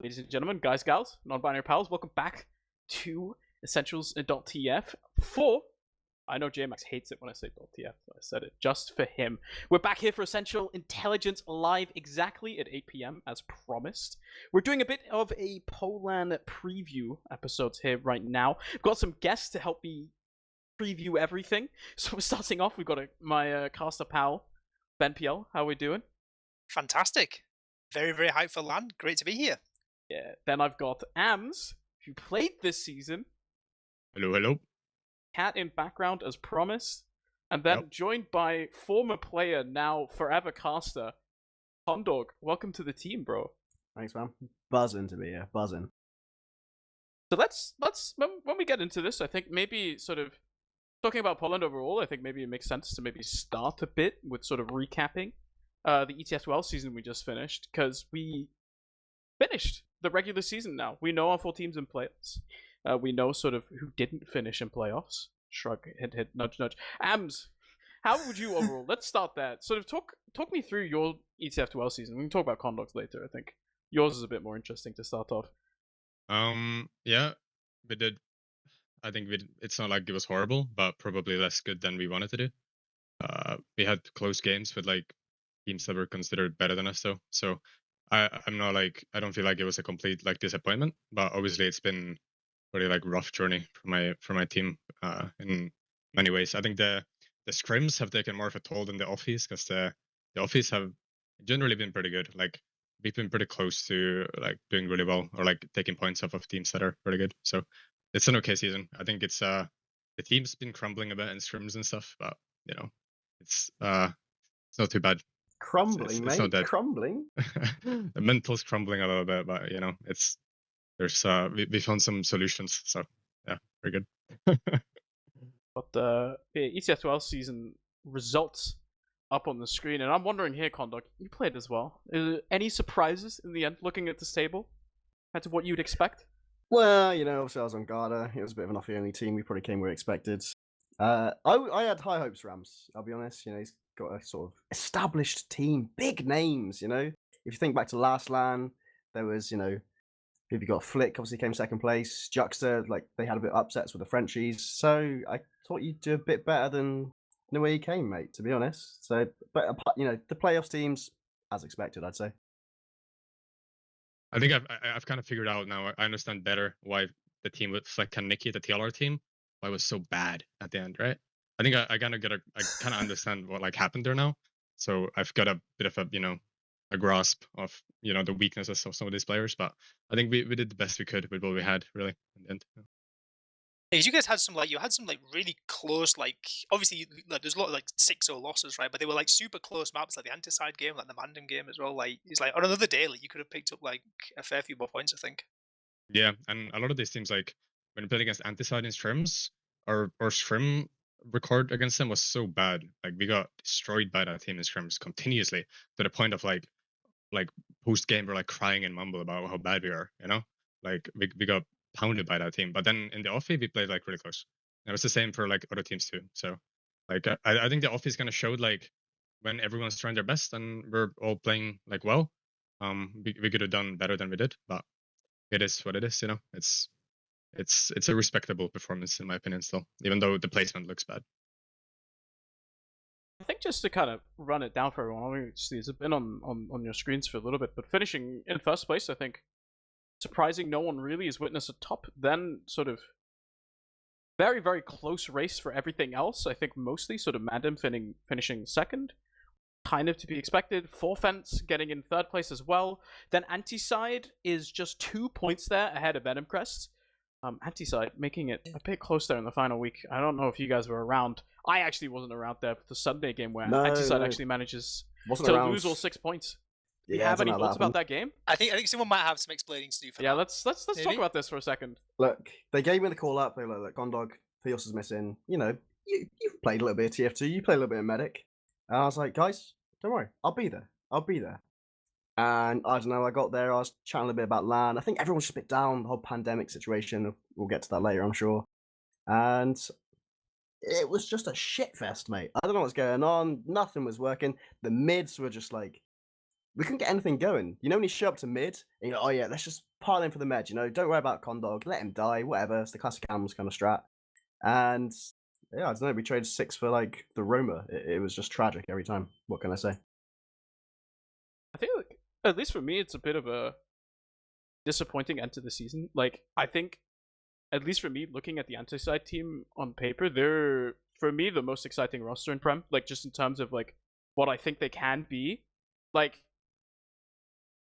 Ladies and gentlemen, guys, gals, non-binary pals, welcome back to Essentials.tf for... I know JMax hates it when I say .tf, so I said it just for him. We're back here for Essential Intelligence live exactly at 8 p.m. as promised. We're doing a bit of a poLAN preview episodes here right now. I've got some guests to help me preview everything. So we're starting off, we've got my caster pal, Ben PL. How are we doing? Fantastic. Very, very hyped for LAN. Great to be here. Yeah. Then I've got Ams, who played this season. Hello, hello. Cat in background as promised. And then joined by former player, now forever caster, Condawg. Welcome to the team, bro. Thanks, man. Buzzing to be here. Buzzing. So let's when we get into this, I think maybe sort of talking about poLANd overall, I think maybe it makes sense to maybe start a bit with sort of recapping the ETS12 season we just finished, because we finished the regular season now. We know our 4 teams in playoffs. We know sort of who didn't finish in playoffs. Shrug, hint, hint, nudge, nudge. Ams, how would you overall? Let's start that. Sort of talk me through your ETF12 season. We can talk about Condawg's later. I think yours is a bit more interesting to start off. Yeah, we did. I think it's not like it was horrible, but probably less good than we wanted to do. We had close games with like teams that were considered better than us, though. So I'm not like, I don't feel like it was a complete like disappointment, but obviously it's been really like rough journey for my team in many ways. I think the scrims have taken more of a toll than the offies, because the offies have generally been pretty good. Like we've been pretty close to like doing really well, or like taking points off of teams that are pretty good. So it's an okay season. I think it's the team's been crumbling a bit in scrims and stuff, but you know, it's not too bad. Crumbling, it's mate. not that Crumbling. The mental's crumbling a little bit, but you know, we found some solutions. So yeah, very good. But the ETS12 season results up on the screen, and I'm wondering here, Condawg, you played as well. Any surprises in the end, looking at this table, compared to what you'd expect? Well, you know, obviously I was on Garda. It was a bit of an off-the-only team. We probably came where expected. I had high hopes for Rams, I'll be honest. You know, he's got a sort of established team, big names, you know. If you think back to last LAN, there was, you know, if you got Flick, obviously came second place. Juxta, like, they had a bit of upsets with the Frenchies. So I thought you'd do a bit better than the way you came, mate, to be honest. So, but, you know, the playoffs teams, as expected, I'd say. I think I've kind of figured out now. I understand better why the team with Fleck and Nikki, the TLR team, why it was so bad at the end, right? I think I kind of understand what like happened there now. So I've got a bit of a grasp of the weaknesses of some of these players. But I think we did the best we could with what we had, really, in the end. Because you guys had some really close, like, obviously like, there's a lot of like 6-0 losses, right? But they were like super close maps, like the ANTICIDE game, like the MANDEM game as well. Like it's like on another day, like, you could have picked up like a fair few more points, I think. Yeah, and a lot of these teams, like when you played against ANTICIDE in scrims, our scrim record against them was so bad. Like we got destroyed by that team in scrims continuously, to the point of like post game we're like crying and mumble about how bad we are. You know, like we got pounded by that team. But then in the offie we played like really close. And it was the same for like other teams too. So like I think the offie kind of showed like when everyone's trying their best and we're all playing like well, we could have done better than we did. But it is what it is. You know, it's a respectable performance in my opinion still, even though the placement looks bad. I think just to kind of run it down for everyone, I mean, it's been on your screens for a little bit, but finishing in first place, I think, surprising no one really has witnessed a top, then sort of very, very close race for everything else. I think mostly sort of MANDEM finishing second, kind of to be expected. Forfence getting in third place as well. Then ANTICIDE is just 2 points there ahead of Venomcrest. ANTICIDE making it a bit close there in the final week. I don't know if you guys were around. I actually wasn't around there for the Sunday game where ANTICIDE actually manages to lose all 6 points. Do you have any thoughts about that game? I think someone might have some explaining to do for that. Yeah, let's talk about this for a second. Look, they gave me the call up. They were like, Condawg, Theos is missing. You know, you've played a little bit of TF2. You play a little bit of Medic. And I was like, guys, don't worry. I'll be there. And I don't know, I got there, I was chatting a bit about LAN. I think everyone's just a bit down, the whole pandemic situation. We'll get to that later, I'm sure. And it was just a shit fest, mate. I don't know what's going on. Nothing was working. The mids were just like we couldn't get anything going. You know, when you show up to mid, and you're like, oh yeah, let's just pile in for the med. You know, don't worry about Condawg, let him die, whatever. It's the classic AMS kind of strat. And yeah, I don't know. We traded 6 for like the Roma. It was just tragic every time. What can I say? I think, like, at least for me, it's a bit of a disappointing end to the season. Like, I think, at least for me, looking at the ANTICIDE team on paper, they're, for me, the most exciting roster in Prem. Like, just in terms of, like, what I think they can be. Like,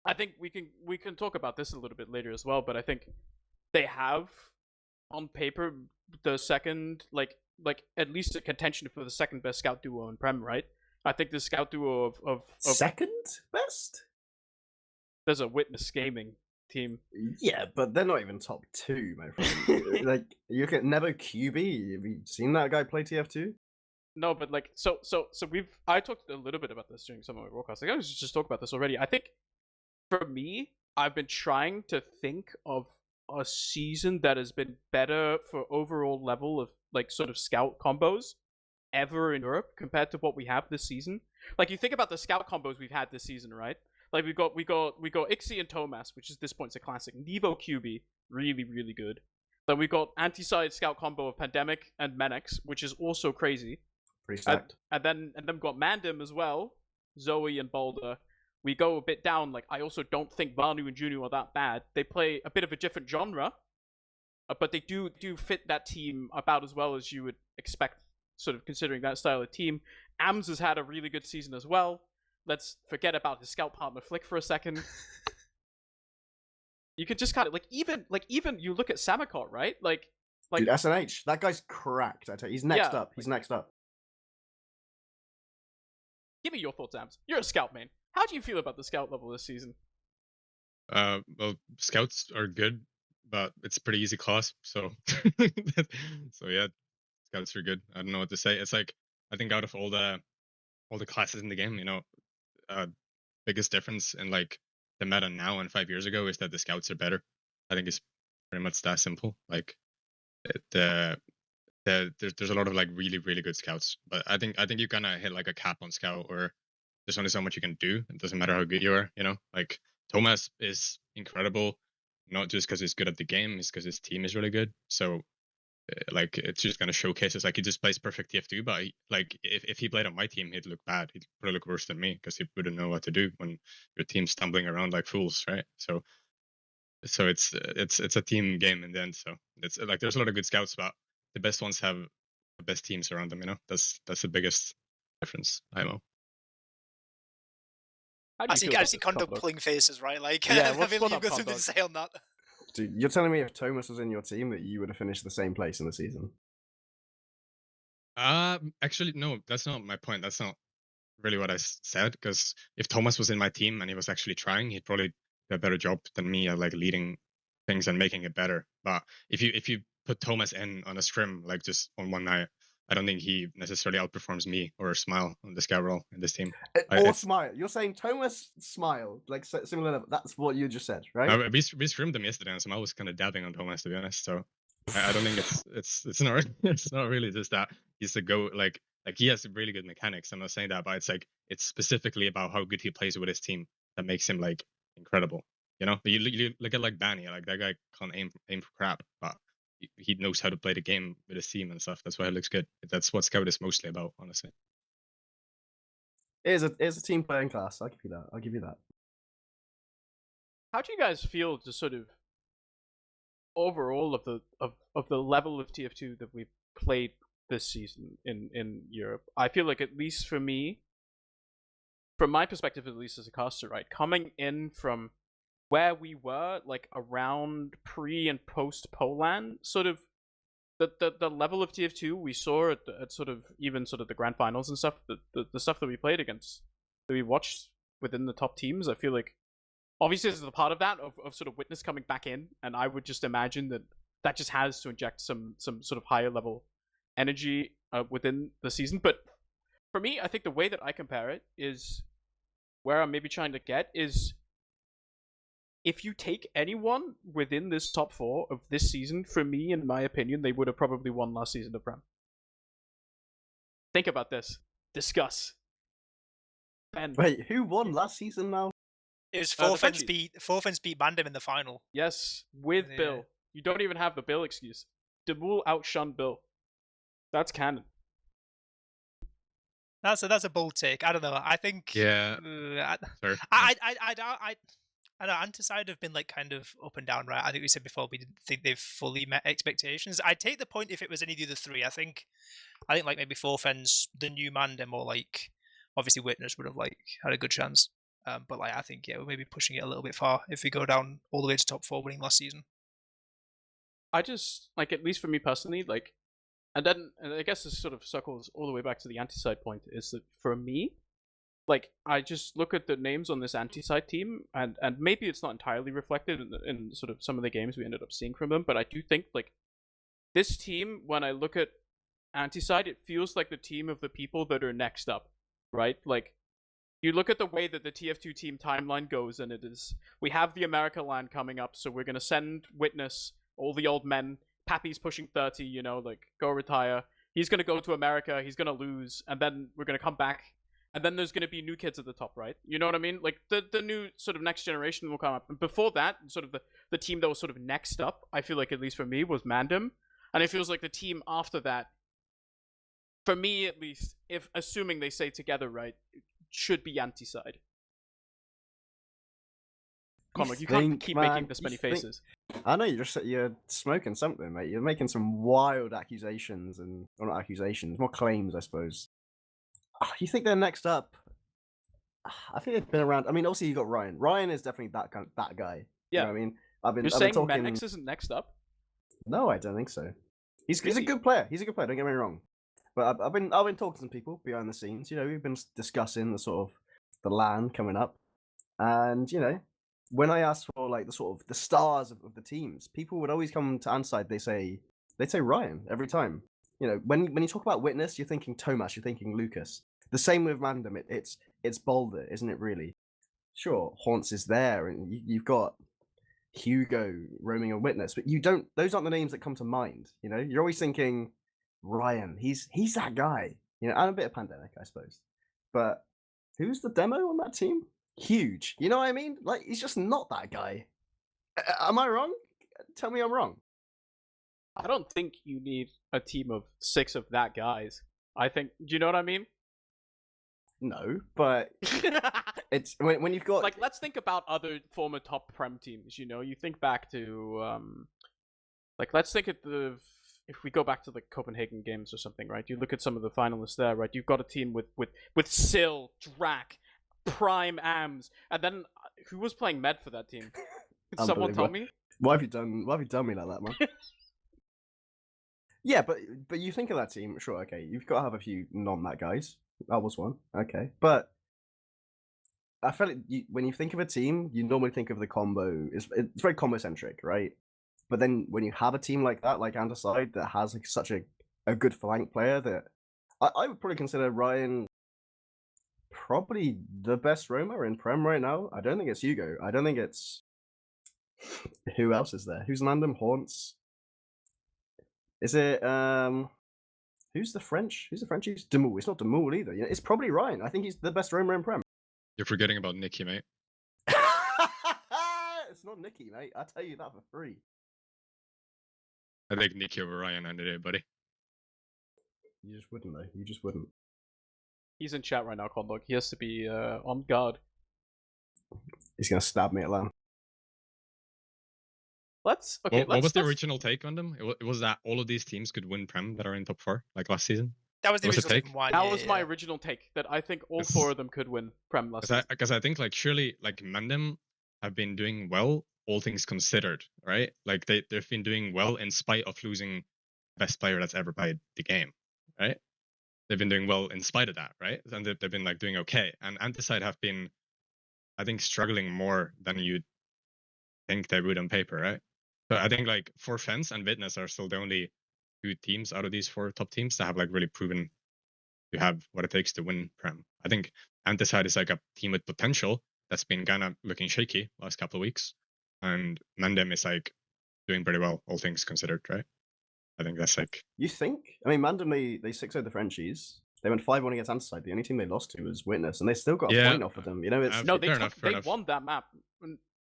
I think we can talk about this a little bit later as well, but I think they have, on paper, the second, like at least a contention for the second best scout duo in Prem, right? I think the scout duo of second best? There's a Witness Gaming team. Yeah, but they're not even top 2, my friend. Like, you can never QB. Have you seen that guy play TF2? No, but like, so I talked a little bit about this during some of my broadcasts. Like, I was just talk about this already. I think for me, I've been trying to think of a season that has been better for overall level of like sort of scout combos ever in Europe compared to what we have this season. Like, you think about the scout combos we've had this season, right? Like, we got Ixie and Thomas, which at this point is a classic. Nevo QB, really, really good. Then we got Anticide scout combo of Pandemic and Menex, which is also crazy. Pretty stacked. And then we got Mandem as well, Zoe and Boulder. We go a bit down. Like, I also don't think Vanu and Juno are that bad. They play a bit of a different genre, but they do fit that team about as well as you would expect, sort of considering that style of team. Ams has had a really good season as well. Let's forget about his scout partner Flick for a second. You could just kind of even you look at Sammakot, right? Like Dude, SNH, that guy's cracked. I tell you, he's next up. He's next up. Give me your thoughts, Ams. You're a scout main. How do you feel about the scout level this season? Well, scouts are good, but it's a pretty easy class. So, so yeah, scouts are good. I don't know what to say. It's like, I think out of all the classes in the game, you know, biggest difference in like the meta now and 5 years ago is that the scouts are better. I think it's pretty much that simple. Like, there's a lot of like really, really good scouts, but I think you kind of hit like a cap on scout, or there's only so much you can do. It doesn't matter how good you are, you know. Like, Thomas is incredible, not just because he's good at the game, it's because his team is really good. So like, it's just gonna showcase us. Like, he just plays perfect TF2, but like if he played on my team, he'd look bad. He'd probably look worse than me because he wouldn't know what to do when your team's stumbling around like fools, right? So it's a team game in the end. So it's like, there's a lot of good scouts, but the best ones have the best teams around them, you know. That's the biggest difference, IMO. I see Condawg pulling faces, right? Like, yeah, I feel you've got something to say on that. Dude, you're telling me if Thomas was in your team that you would have finished the same place in the season? Actually, no, that's not my point. That's not really what I said, because if Thomas was in my team and he was actually trying, he'd probably do a better job than me at like leading things and making it better. But if you put Thomas in on a scrim, like just on one night, I don't think he necessarily outperforms me or Smile on the scout role in this team. Or Smile. You're saying Thomas, Smile, like similar level. That's what you just said, right? We scrimmed them yesterday, and Smile was kind of dabbing on Thomas, to be honest. So I don't think it's not it's not really just that he's a go, like he has really good mechanics. I'm not saying that, but it's like, it's specifically about how good he plays with his team that makes him like incredible. You know, you look at like Banny, like that guy can't aim for crap, but he knows how to play the game with his team and stuff. That's why he looks good. That's what scout is mostly about, honestly. It is a team playing class. I'll give you that. How do you guys feel just sort of overall of the level of TF2 that we've played this season in Europe? I feel like, at least for me, from my perspective, at least as a caster, right, coming in from where we were, like around pre and post poLAN, sort of the level of TF2 we saw at sort of even sort of the grand finals and stuff, the stuff that we played against, that we watched within the top teams, I feel like obviously there's a part of that of sort of Witness coming back in, and I would just imagine that just has to inject some sort of higher level energy within the season. But for me, I think the way that I compare it is, where I'm maybe trying to get is, if you take anyone within this top 4 of this season, for me, in my opinion, they would have probably won last season of Prem. Think about this. Discuss. Ben. Wait, who won last season now? It was The Forfens Frenchies. beat MANDEM in the final. Yes, with Yeah. Bill. You don't even have the Bill excuse. Demul outshone Bill. That's canon. That's a bold take. I don't know. I think. Yeah. Sure. I know ANTICIDE have been like kind of up and down, right? I think we said before we didn't think they've fully met expectations. I'd take the point if it was any of the other three. I think like maybe Forfens, the new MANDEM, or like obviously Witness would have like had a good chance. But like I think we're maybe pushing it a little bit far if we go down all the way to top 4 winning last season. I just like, at least for me personally, like, and I guess this sort of circles all the way back to the ANTICIDE point, is that for me, like, I just look at the names on this ANTICIDE team, and maybe it's not entirely reflected in sort of some of the games we ended up seeing from them, but I do think, like, this team, when I look at ANTICIDE, it feels like the team of the people that are next up, right? Like, you look at the way that the TF2 team timeline goes, and it is, we have the America land coming up, so we're going to send Witness, all the old men, Pappy's pushing 30, you know, like, go retire. He's going to go to America, he's going to lose, and then we're going to come back. And then there's going to be new kids at the top, right? You know what I mean? Like, the new sort of next generation will come up. And before that, sort of the team that was sort of next up, I feel like, at least for me, was MANDEM. And it feels like the team after that, for me at least, if assuming they stay together, right, should be ANTICIDE. Condawg, you can't keep making this many faces. I know you're smoking something, mate. You're making some wild accusations, or not accusations, more claims, I suppose. You think they're next up? I think they've been around. I mean, obviously you got Ryan. Ryan is definitely that guy. Yeah. You know what I mean, I've been saying talking. Menix isn't next up? No, I don't think so. He's Really? a good player. He's a good player. Don't get me wrong. But I've been talking to some people behind the scenes. You know, we've been discussing the sort of the LAN coming up, and you know, when I asked for like the sort of the stars of the teams, people would always come to ANTICIDE. They'd say Ryan every time. You know, when you talk about Witness, you're thinking Tomas, you're thinking Lucas. The same with MANDEM. It's bolder, isn't it? Really. Sure, Haunts is there, and you've got Hugo roaming a Witness, but you don't. Those aren't the names that come to mind. You know, you're always thinking Ryan. He's that guy. You know, and a bit of Pandemic, I suppose. But who's the demo on that team? Huge. You know what I mean? Like, he's just not that guy. Am I wrong? Tell me I'm wrong. I don't think you need a team of 6 of that guys. I think, do you know what I mean? No, but it's when you've got like, let's think about other former top Prem teams. You know, you think back to like, let's think at if we go back to the Copenhagen games or something, right? You look at some of the finalists there, right? You've got a team with Syl, Drac, Prime, Ams, and then who was playing Med for that team? Could someone tell me? Why have you done me like that, man? Yeah, but you think of that team, sure, okay, you've got to have a few non-Mat guys. That was one, okay. But I felt when you think of a team, you normally think of the combo. It's very combo-centric, right? But then when you have a team like that, like ANTICIDE, that has like, such a good flank player, that I would probably consider Ryan probably the best roamer in Prem right now. I don't think it's Hugo. I don't think it's... Who else is there? Who's MANDEM? Haunts? Is it who's the French? Who's the Frenchies? Demul. It's not Demul either. You know, it's probably Ryan. I think he's the best roamer in Prem. You're forgetting about Nicky, mate. It's not Nicky, mate. I'll tell you that for free. I think Nicky over Ryan any day, buddy. You just wouldn't, though. You just wouldn't. He's in chat right now, Condawg. He has to be on guard. He's gonna stab me at LAN. What was the original take on them? It was that all of these teams could win Prem that are in top 4, like last season. That was the original take. That was my original take. That I think all 4 of them could win Prem last season. Because I think like surely like MANDEM have been doing well, all things considered, right? Like they've been doing well in spite of losing best player that's ever played the game, right? They've been doing well in spite of that, right? And they've been like doing okay. And ANTICIDE have been, I think, struggling more than you'd think they would on paper, right? So I think like Forfens and Witness are still the only 2 teams out of these 4 top teams that have like really proven to have what it takes to win Prem. I think ANTICIDE is like a team with potential that's been kind of looking shaky last couple of weeks, and MANDEM is like doing pretty well, all things considered, right? I think that's like... You think? I mean, MANDEM, they 6-0'd the Frenchies. They went 5-1 against ANTICIDE. The only team they lost to was Witness, and they still got a Yeah. point off of them. You know, it's No, they Fair enough, fair they enough. won that map.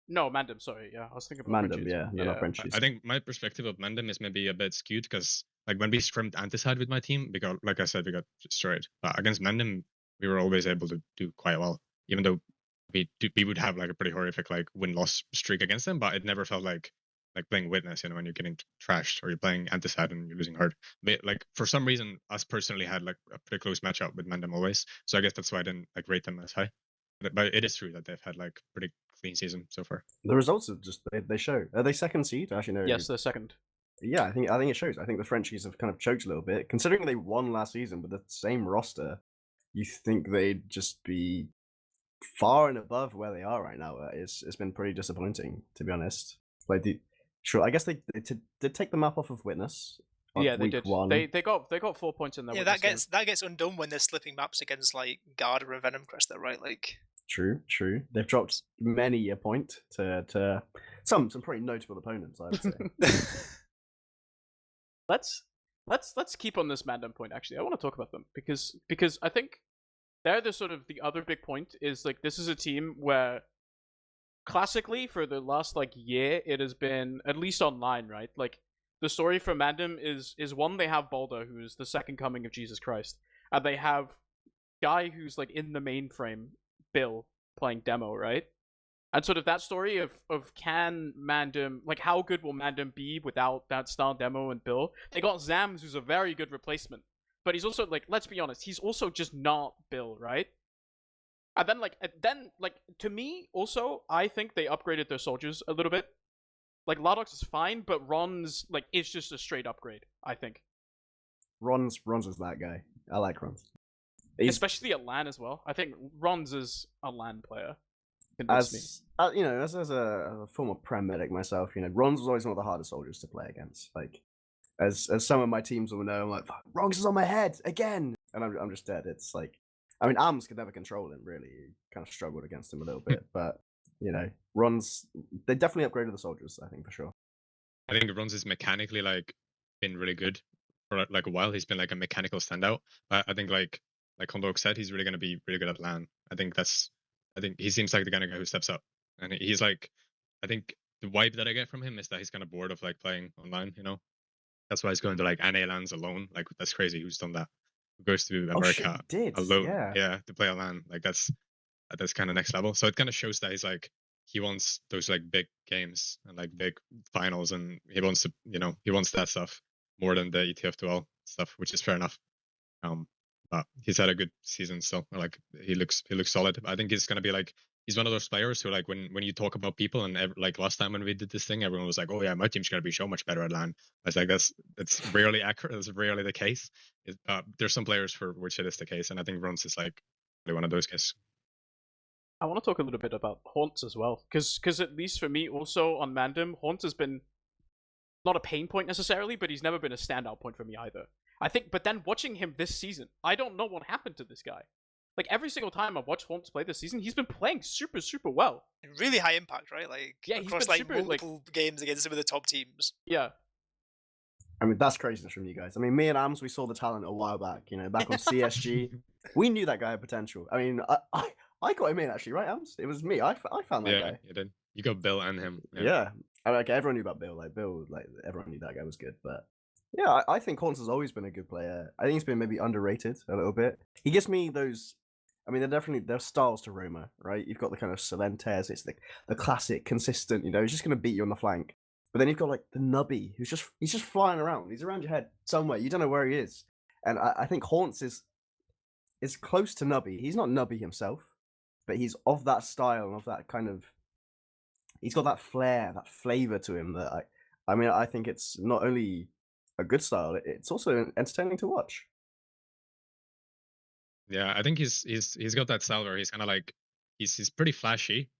No, MANDEM. Sorry, yeah, I was thinking about MANDEM, Frenchies. yeah, they're not Frenchies. I think my perspective of MANDEM is maybe a bit skewed because, like, when we scrimmed ANTICIDE with my team, because, like I said, we got destroyed. But against MANDEM, we were always able to do quite well, even though we would have like a pretty horrific like win-loss streak against them. But it never felt like playing Witness, you know, when you're getting trashed, or you're playing ANTICIDE and you're losing hard. But like for some reason, us personally had like a pretty close matchup with MANDEM always. So I guess that's why I didn't like rate them as high. But it is true that they've had like pretty clean season so far. The results are just they show. Are they second seed? Actually, no. Yes, they're second. Yeah, I think it shows. I think the Frenchies have kind of choked a little bit, considering they won last season with the same roster. You think they'd just be far and above where they are right now? It's been pretty disappointing, to be honest. Like I guess they did take the map off of Witness. Yeah, they week did. 1. They got 4 points in there. Yeah, that gets undone when they're slipping maps against like Garda and Venomcrest. Though, right? Like True. They've dropped many a point to some pretty notable opponents, I would say. Let's keep on this MANDEM point. Actually, I want to talk about them because I think they're the sort of the other big point is like this is a team where classically for the last like year it has been at least online, right? Like the story for MANDEM is one, they have Balder, who's the second coming of Jesus Christ, and they have guy who's like in the mainframe, Bill, playing demo, right? And sort of that story of can MANDEM, like how good will MANDEM be without that style demo and Bill? They got Zams, who's a very good replacement, but he's also like, let's be honest, he's also just not Bill, right? And then like to me also, I think they upgraded their soldiers a little bit. Like Lardox is fine, but Ron's like is just a straight upgrade, I think. Ron's is that guy. I like Ron's. Especially at LAN as well. I think Ron's is a LAN player. As you know, as a former Prem medic myself, you know, Ron's was always one of the hardest soldiers to play against. Like, as some of my teams will know, I'm like, Ron's is on my head again, and I'm just dead. It's like, I mean, Arms could never control him really. You kind of struggled against him a little bit, but you know, they definitely upgraded the soldiers, I think, for sure. I think Ron's is mechanically like been really good for like a while. He's been like a mechanical standout. But I think like Condawg said, he's really going to be really good at LAN. I think he seems like the kind of guy who steps up, and he's like, I think the vibe that I get from him is that he's kind of bored of like playing online. You know, that's why he's going to like NA LANs alone. Like that's crazy. Who's done that? Who goes to America alone? Yeah, to play a LAN. Like that's kind of next level. So it kind of shows that he's like he wants those like big games and like big finals, and he wants that stuff more than the ETF duel stuff, which is fair enough. But he's had a good season still. Like he looks solid. I think he's gonna be like he's one of those players who like when you talk about people and like last time when we did this thing, everyone was like, oh yeah, my team's gonna be so much better at LAN. I was like that's rarely accurate. That's rarely the case. There's some players for which it is the case, and I think Runs is like really one of those cases. I want to talk a little bit about Haunts as well, because at least for me also on MANDEM, Haunts has been not a pain point necessarily, but he's never been a standout point for me either. I think, but then watching him this season, I don't know what happened to this guy. Like every single time I've watched Haunts play this season, he's been playing super, super well. Really high impact, right? Like yeah, he's across been like super, multiple games against some of the top teams. Yeah. I mean, that's craziness from you guys. I mean, me and Ams, we saw the talent a while back. You know, back on CSG, we knew that guy had potential. I mean, I got him in actually, right, Ams? It was me. I found that guy. Yeah, you did. You got Bill and him. Yeah. I mean, like everyone knew about Bill. Like Bill, like everyone knew that guy was good. But yeah, I think Haunts has always been a good player. I think he's been maybe underrated a little bit. He gives me those. I mean, they're styles to Roma, right? You've got the kind of Silentes. It's the classic, consistent. You know, he's just gonna beat you on the flank. But then you've got like the Nubby, he's just flying around. He's around your head somewhere. You don't know where he is. And I think Haunts is close to Nubby. He's not Nubby himself, but he's of that style and of that kind of. He's got that flair, that flavor to him that I mean, I think it's not only a good style, it's also entertaining to watch. Yeah, I think he's got that style where he's kind of like he's pretty flashy,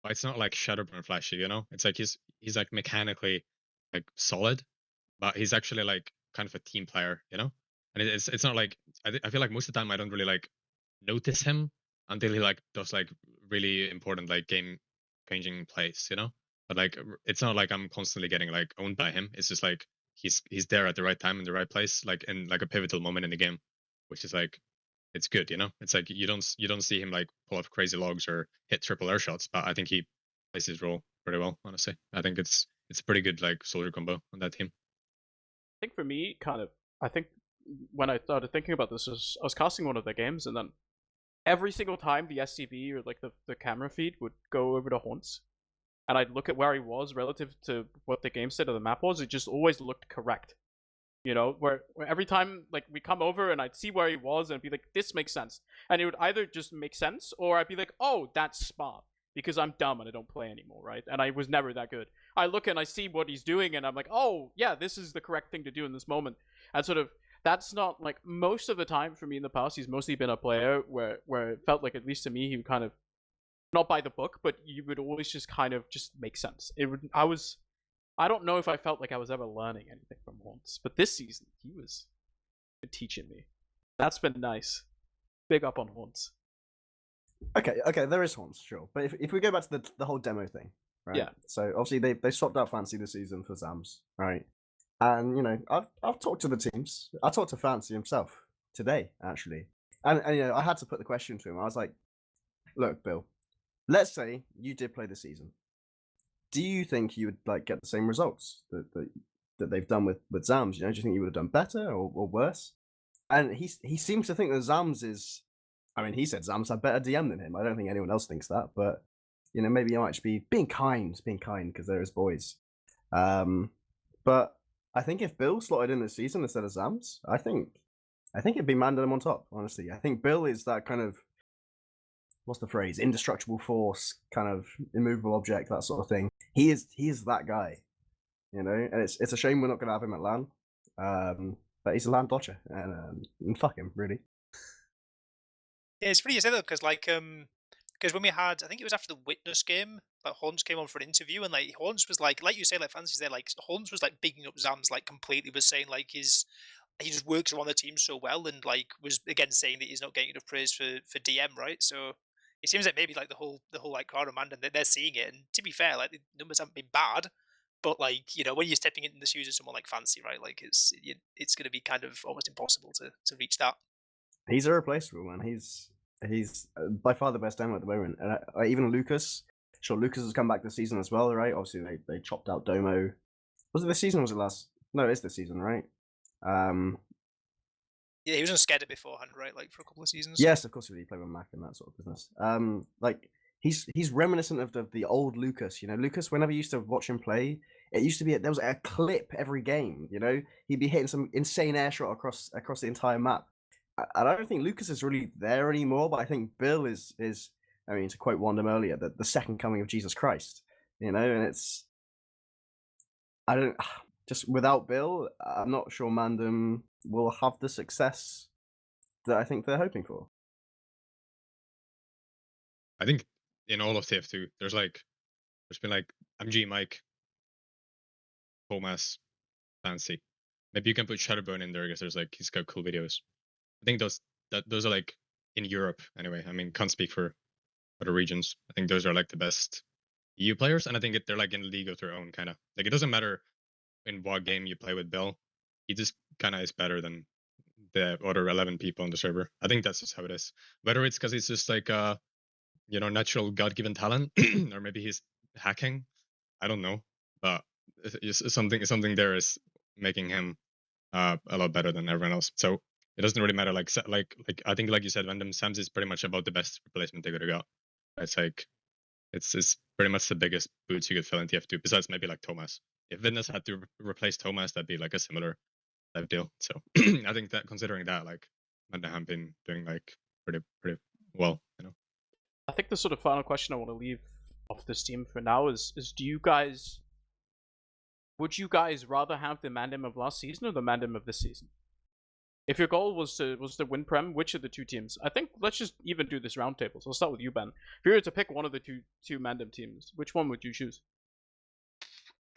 but it's not like Shadowburn flashy, you know? It's like he's like mechanically like solid, but he's actually like kind of a team player, you know? And it's not like I feel like most of the time I don't really like notice him until he like does like really important like game changing plays, you know? But like it's not like I'm constantly getting like owned by him. It's just like he's there at the right time in the right place, like in like a pivotal moment in the game, which is like it's good, you know. It's like you don't see him like pull off crazy logs or hit triple air shots, but I think he plays his role pretty well. Honestly, I think it's a pretty good like soldier combo on that team. I think for me, I think when I started thinking about this, I was casting one of their games, and then every single time the SCV or like the camera feed would go over to Haunts, and I'd look at where he was relative to what the game state of the map was, it just always looked correct. You know, where every time like we come over and I'd see where he was and I'd be like, this makes sense. And it would either just make sense or I'd be like, oh, that's smart. Because I'm dumb and I don't play anymore, right? And I was never that good. I look and I see what he's doing and I'm like, oh, yeah, this is the correct thing to do in this moment. And sort of, that's not like most of the time for me in the past, he's mostly been a player where it felt like, at least to me, he would kind of, not by the book, but you would always just kind of just make sense. I don't know if I felt like I was ever learning anything from Haunts, but this season, he was teaching me. That's been nice. Big up on Haunts. Okay, there is Haunts, sure. But if we go back to the whole demo thing, right? Yeah. So obviously they swapped out Fancy this season for Zams, right? And you know, I've talked to the teams. I talked to Fancy himself today, actually. And you know, I had to put the question to him. I was like, look, Bill, let's say you did play the season. Do you think you would like get the same results that they've done with Zams? You know, do you think you would have done better or worse? And he seems to think that Zams is. I mean, he said Zams had better DM than him. I don't think anyone else thinks that, but you know, maybe he might just be being kind because they're his boys. But I think if Bill slotted in this season instead of Zams, I think it'd be MANDEM on top. Honestly, I think Bill is that kind of, what's the phrase? Indestructible force, kind of immovable object, that sort of thing. He is that guy, you know. And it's a shame we're not going to have him at LAN, but he's a LAN dodger, and fuck him, really. Yeah, it's funny you say that because because when we had, I think it was after the Witness game, like Haunts came on for an interview, and like Haunts was like you say, like Fancy's there, like Haunts was like bigging up Zams, like completely, was saying like he just works around the team so well, and like was again saying that he's not getting enough praise for DM, right? So it seems like maybe like the whole like crowd of MANDEM, they're seeing it, and to be fair, like the numbers haven't been bad, but like, you know, when you're stepping into the shoes of someone like Fancy, right, like it's going to be kind of almost impossible to reach that. He's irreplaceable, man. He's by far the best demo at the moment. And even Lucas, sure, Lucas has come back this season as well, right? Obviously, they chopped out Domo. Was it this season or was it last? No, it's this season, right? Yeah, he was on Skeda beforehand, right? Like for a couple of seasons. Yes, of course, he played with Mac and that sort of business. Like he's reminiscent of the old Lucas. You know, Lucas. Whenever you used to watch him play, it used to be there was a clip every game. You know, he'd be hitting some insane air shot across the entire map. I don't think Lucas is really there anymore, but I think Bill is. I mean, to quote Wandem earlier, the second coming of Jesus Christ. You know, and I don't. Just without Bill, I'm not sure MANDEM will have the success that I think they're hoping for. I think in all of TF2, there's been like MG, Mike, Thomas, Fancy. Maybe you can put Shadowburn in there because he's got cool videos. I think those are like in Europe anyway. I mean, can't speak for other regions. I think those are like the best EU players, and I think they're like in a league of their own, kind of. Like it doesn't matter in what game you play with Bill, he just kind of is better than the other 11 people on the server. I think that's just how it is. Whether it's because he's just like natural God-given talent, or maybe he's hacking, I don't know. But something there is making him a lot better than everyone else. So it doesn't really matter. Like I think, like you said, MANDEM Sams is pretty much about the best replacement they could have got. It's like it's pretty much the biggest boots you could fill in TF2, besides maybe like Thomas. If Witness had to replace Thomas, that'd be like a similar type deal. So I think that considering that, like MANDEM have been doing like pretty well, you know. I think the sort of final question I want to leave off this team for now is would you guys rather have the MANDEM of last season or the MANDEM of this season? If your goal was to win Prem, which of the two teams? I think let's just even do this roundtable. So I'll start with you, Ben. If you were to pick one of the two MANDEM teams, which one would you choose?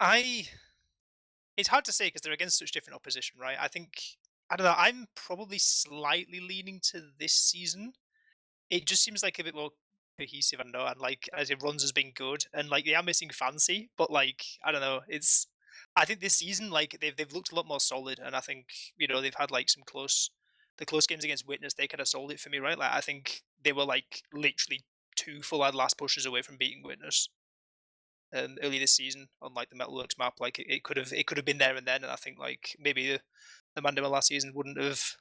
It's hard to say because they're against such different opposition, right? I don't know. I'm probably slightly leaning to this season. It just seems like a bit more cohesive, and like as it runs has been good, and like they are missing Fancy, but like I don't know. I think this season like they've looked a lot more solid, and I think, you know, they've had like some close the close games against Witness, they kind of sold it for me, right? Like I think they were like literally 2 full ad last pushes away from beating Witness. Early this season on like the Metalworks map, like it could have been there and then, and I think like maybe the MANDEM last season wouldn't have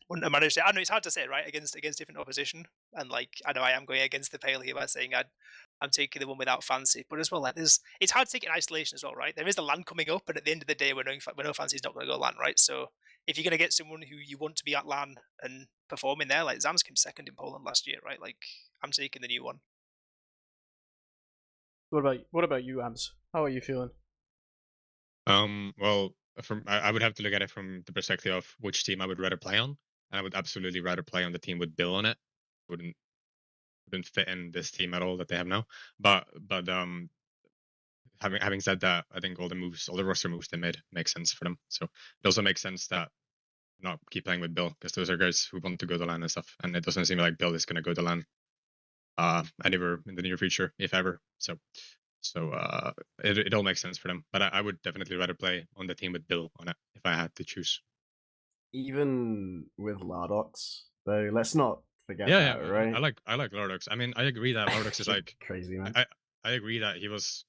managed it. I know it's hard to say, right, against different opposition, and like I know I am going against the pale here by saying I'm taking the one without Fancy, but as well, like it's hard to take it in isolation as well, right? There is the LAN coming up, and at the end of the day, we know Fancy's not going to go LAN, right? So if you're going to get someone who you want to be at LAN and performing there, like Zams came second in Poland last year, right? Like I'm taking the new one. What about you, Ams? How are you feeling? Well, I would have to look at it from the perspective of which team I would rather play on, and I would absolutely rather play on the team with Bill on it. Wouldn't fit in this team at all that they have now. But having said that, I think all the roster moves they made make sense for them. So it also makes sense that not keep playing with Bill, because those are guys who want to go to LAN and stuff, and it doesn't seem like Bill is going to go to LAN anywhere in the near future, if ever. So it all makes sense for them. But I would definitely rather play on the team with Bill on it if I had to choose. Even with LARDOX, though, let's not forget Yeah, that, right? I like LARDOX. I mean, I agree that LARDOX is like crazy, man. I agree that he was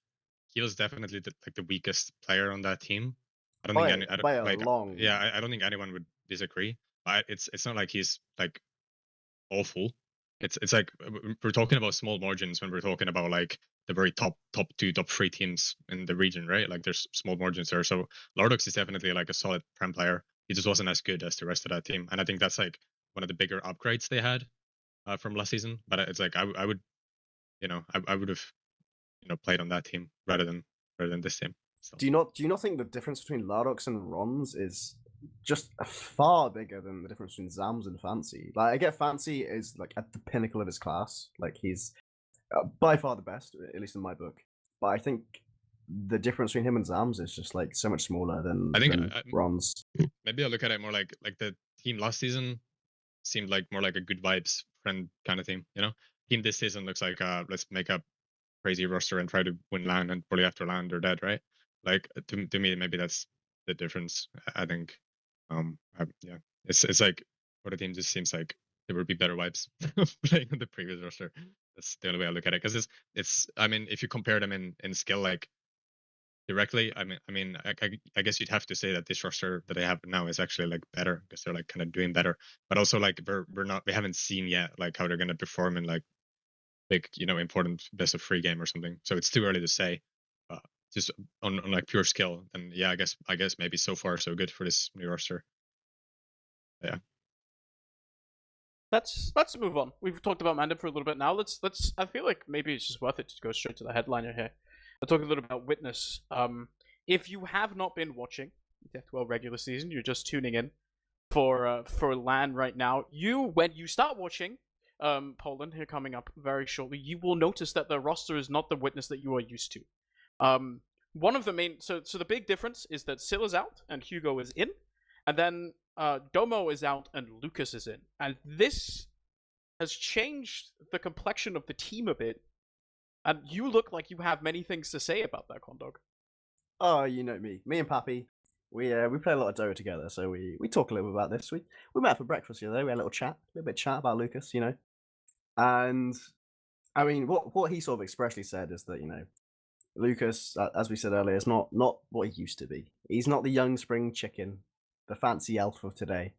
definitely the weakest player on that team. I don't By think a long. Yeah, I don't think anyone would disagree. But it's not like he's like awful. It's like we're talking about small margins when we're talking about like the very top 2, top 3 teams in the region, right? Like there's small margins there. So LARDOX is definitely like a solid Prem player. He just wasn't as good as the rest of that team, and I think that's like one of the bigger upgrades they had from last season. But it's like I would, I would have, played on that team rather than this team. So. Do you not think the difference between LARDOX and Rons is just far bigger than the difference between Zams and Fancy? Like, I get Fancy is like at the pinnacle of his class. Like, he's by far the best, at least in my book. But I think the difference between him and Zams is just like so much smaller than Rons. Maybe I look at it more like the team last season seemed like more like a good vibes friend kind of team. Team this season looks like let's make a crazy roster and try to win LAN, and probably after LAN they're dead, right? Like to me, maybe that's the difference. I think, yeah, it's like for the team just seems like there would be better vibes playing on the previous roster. That's the only way I look at it, because it's I mean, if you compare them in skill like directly, I guess you'd have to say that this roster that they have now is actually like better, because they're like kind of doing better. But also like we haven't seen yet like how they're gonna perform in like big, important best of 3 game or something. So it's too early to say. Just on like pure skill, then yeah, I guess maybe so far so good for this new roster. Yeah. Let's move on. We've talked about MANDEM for a little bit now. Let's. I feel like maybe it's just worth it to go straight to the headliner here. We'll talk a little about Witness. If you have not been watching Deathwell regular season, you're just tuning in for LAN right now. When you start watching Poland here coming up very shortly, you will notice that the roster is not the Witness that you are used to. One of the main so the big difference is that Syl is out and Hugo is in, and then Domo is out and Lucas is in, and this has changed the complexion of the team a bit. And you look like you have many things to say about that, Condawg. Oh, you know me and Pappy. We play a lot of Dota together, so we talk a little bit about this. We met for breakfast the other day. We had a little bit of chat about Lucas, and I mean, what he sort of expressly said is that Lucas, as we said earlier, is not what he used to be. He's not the young spring chicken, the fancy elf of today.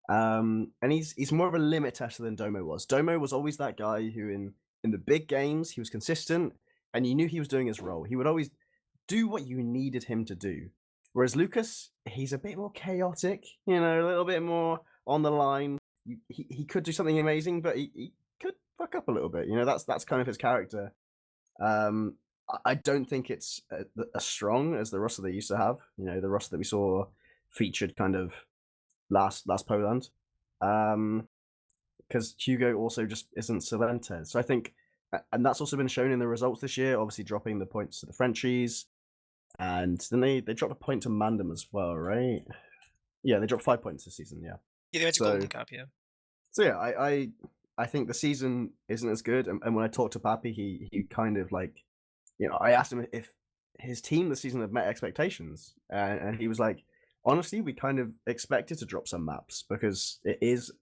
And he's more of a limit tester than Domo was. Domo was always that guy who in the big games he was consistent and you knew he was doing his role. He would always do what you needed him to do. Whereas Lucas, he's a bit more chaotic, a little bit more on the line. He could do something amazing, but he could fuck up a little bit. That's kind of his character. I don't think it's as strong as the roster they used to have. The roster that we saw featured kind of last poLAND. Because Hugo also just isn't Silentes. So I think, and that's also been shown in the results this year, obviously dropping the points to the Frenchies. And then they dropped a point to MANDEM as well, right? Yeah, they dropped 5 points this season, yeah. Yeah, they went to Golden Cap, yeah. So yeah, I think the season isn't as good. And when I talked to Pappy, he kind of like, I asked him if his team this season had met expectations. And he was like, honestly, we kind of expected to drop some maps because it is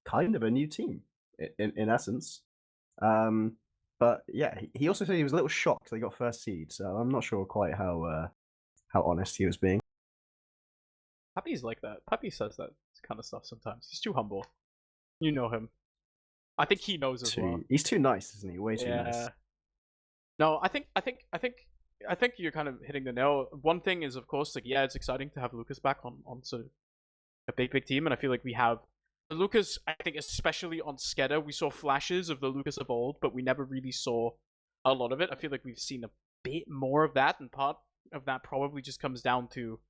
kind of a new team in essence. But yeah, he also said he was a little shocked they got first seed, so I'm not sure quite how honest he was being. Pappy's like that. Pappy says that kind of stuff sometimes. He's too humble. You know him. I think he knows as well. He's too nice, isn't he? Way too nice. No, I think you're kind of hitting the nail. One thing is, of course, like, yeah, it's exciting to have Lucas back on sort of a big team, and I feel like we have Lucas. I think especially on Skeda, we saw flashes of the Lucas of old, but we never really saw a lot of it. I feel like we've seen a bit more of that, and part of that probably just comes down to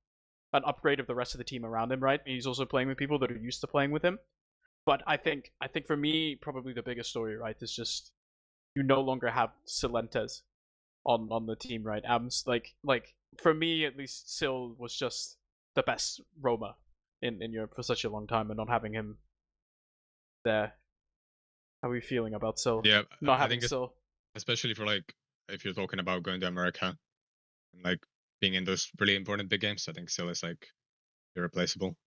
an upgrade of the rest of the team around him, right? He's also playing with people that are used to playing with him. But I think for me, probably the biggest story, right, is just you no longer have Silentes on the team, right? Like for me at least, Sil was just the best roamer in Europe for such a long time, and not having him there. How are we feeling about Sil? Yeah, not I having think Sil. especially for like if you're talking about going to America and like being in those really important big games, I think Sil is like irreplaceable.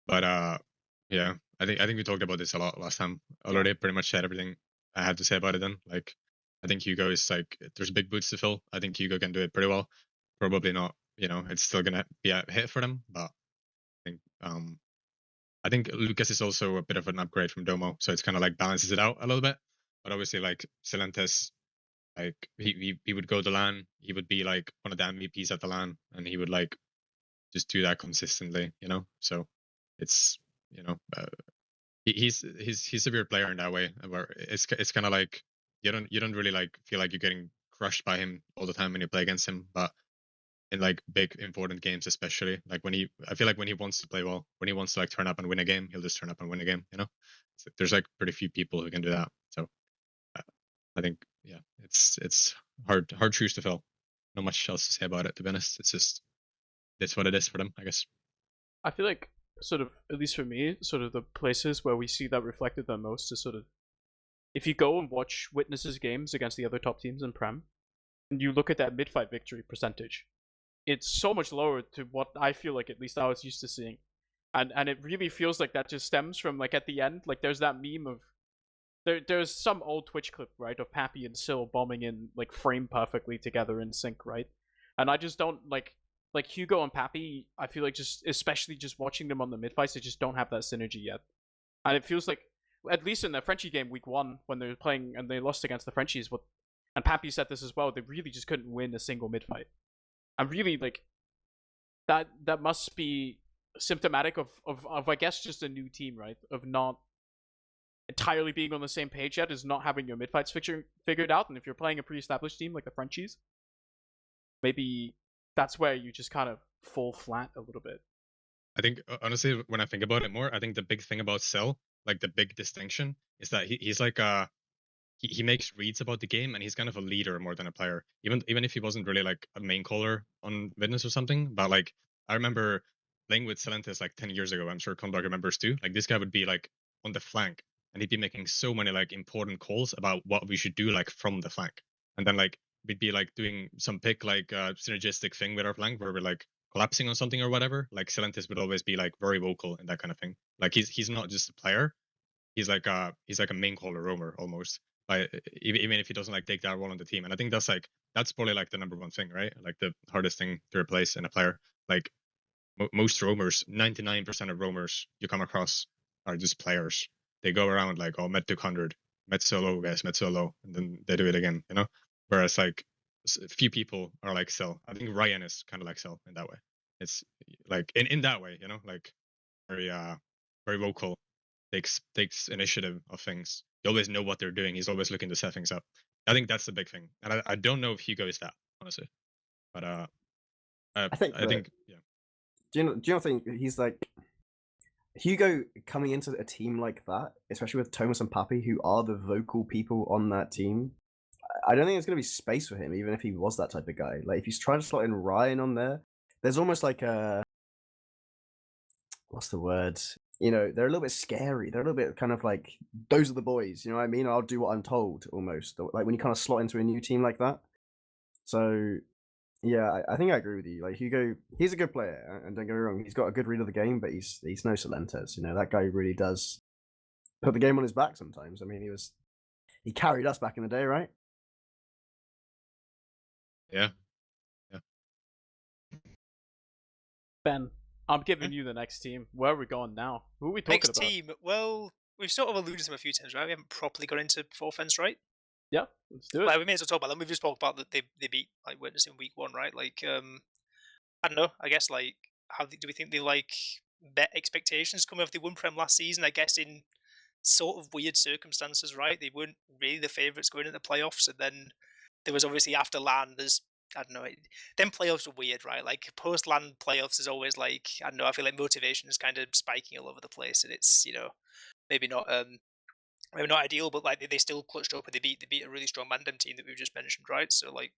But yeah, I think we talked about this a lot last time already. Yeah. Pretty much said everything I had to say about it then. Like I think Hugo is like there's big boots to fill. I think Hugo can do it pretty well. Probably not, it's still gonna be a hit for them, but I think Lucas is also a bit of an upgrade from Domo, so it's kind of like balances it out a little bit. But obviously, like Silentes, like he would go to LAN, he would be like one of the MVPs at the LAN, and he would like just do that consistently, So it's he's a weird player in that way, where it's kind of like you don't really like feel like you're getting crushed by him all the time when you play against him, but in like big important games, especially like I feel like when he wants to play well, when he wants to like turn up and win a game, he'll just turn up and win a game. So there's like pretty few people who can do that. So I think it's hard shoes to fill. Not much else to say about it, to be honest. It's just that's what it is for them, I guess. I feel like sort of, at least for me, sort of the places where we see that reflected the most is sort of if you go and watch Witness's games against the other top teams in Prem, and you look at that mid-fight victory percentage, it's so much lower to what I feel like at least I was used to seeing. And it really feels like that just stems from like at the end, like there's that meme of there's some old Twitch clip, right, of Pappy and Sil bombing in like frame perfectly together in sync, right? And I just don't like Hugo and Pappy, I feel like just especially just watching them on the mid fights, they just don't have that synergy yet. And it feels like at least in the Frenchie game week 1 when they were playing and they lost against the Frenchies, and Pappy said this as well, they really just couldn't win a single mid fight. I'm really like that must be symptomatic of I guess just a new team, right? Of not entirely being on the same page yet, is not having your mid fights figured out. And if you're playing a pre-established team like the Frenchies, maybe that's where you just kind of fall flat a little bit. I think honestly, when I think about it more, I think the big thing about Cell, like the big distinction, is that he's like he makes reads about the game, and he's kind of a leader more than a player. Even if he wasn't really like a main caller on Witness or something, but like I remember playing with Silentes like 10 years ago. I'm sure Condawg remembers too. Like this guy would be like on the flank, and he'd be making so many like important calls about what we should do like from the flank, and then like we'd be like doing some pick like synergistic thing with our flank where we're like collapsing on something or whatever. Like Silentes would always be like very vocal in that kind of thing. Like he's not just a player. He's like a main caller roamer almost. Even if he doesn't like take that role on the team. And I think that's probably like the number one thing, right? Like the hardest thing to replace in a player. Like most roamers, 99% of roamers you come across are just players. They go around like, oh, med 200, med solo, guys, med solo, and then they do it again, Whereas like a few people are like Cell. I think Ryan is kind of like Cell in that way. It's like in that way, like very very vocal, takes initiative of things. They always know what they're doing. He's always looking to set things up. I think that's the big thing, and I don't know if Hugo is that, honestly. But I think yeah. Do you not think he's like Hugo coming into a team like that, especially with Thomas and Pappy, who are the vocal people on that team? I don't think there's going to be space for him, even if he was that type of guy. Like if he's trying to slot in Ryan on there's almost like a what's the word? They're a little bit scary. They're a little bit kind of like, those are the boys, you know what I mean? I'll do what I'm told, almost. Like when you kind of slot into a new team like that. So Yeah, I think I agree with you. Like Hugo, he's a good player, and don't get me wrong, he's got a good read of the game, but he's no Solentes. You know, that guy really does put the game on his back sometimes. I mean, he carried us back in the day, right? Yeah. Ben, I'm giving you the next team. Where are we going now? Who are we talking Next about? team, well, we've sort of alluded to them a few times, right? We haven't properly got into poLAND, right? Yeah, let's do it. Like, we may as well talk about them. We've just talked about that they beat like Witness in week 1, right? Like, I don't know. I guess like, do we think they like bet expectations coming off? They won Prem last season, I guess, in sort of weird circumstances, right? They weren't really the favourites going into the playoffs, and then there was obviously after LAN, there's I don't know. Them playoffs are weird, right? Like post LAN playoffs is always like I don't know. I feel like motivation is kind of spiking all over the place, and it's maybe not ideal, but like they still clutched up and they beat a really strong MANDEM team that we've just mentioned, right? So like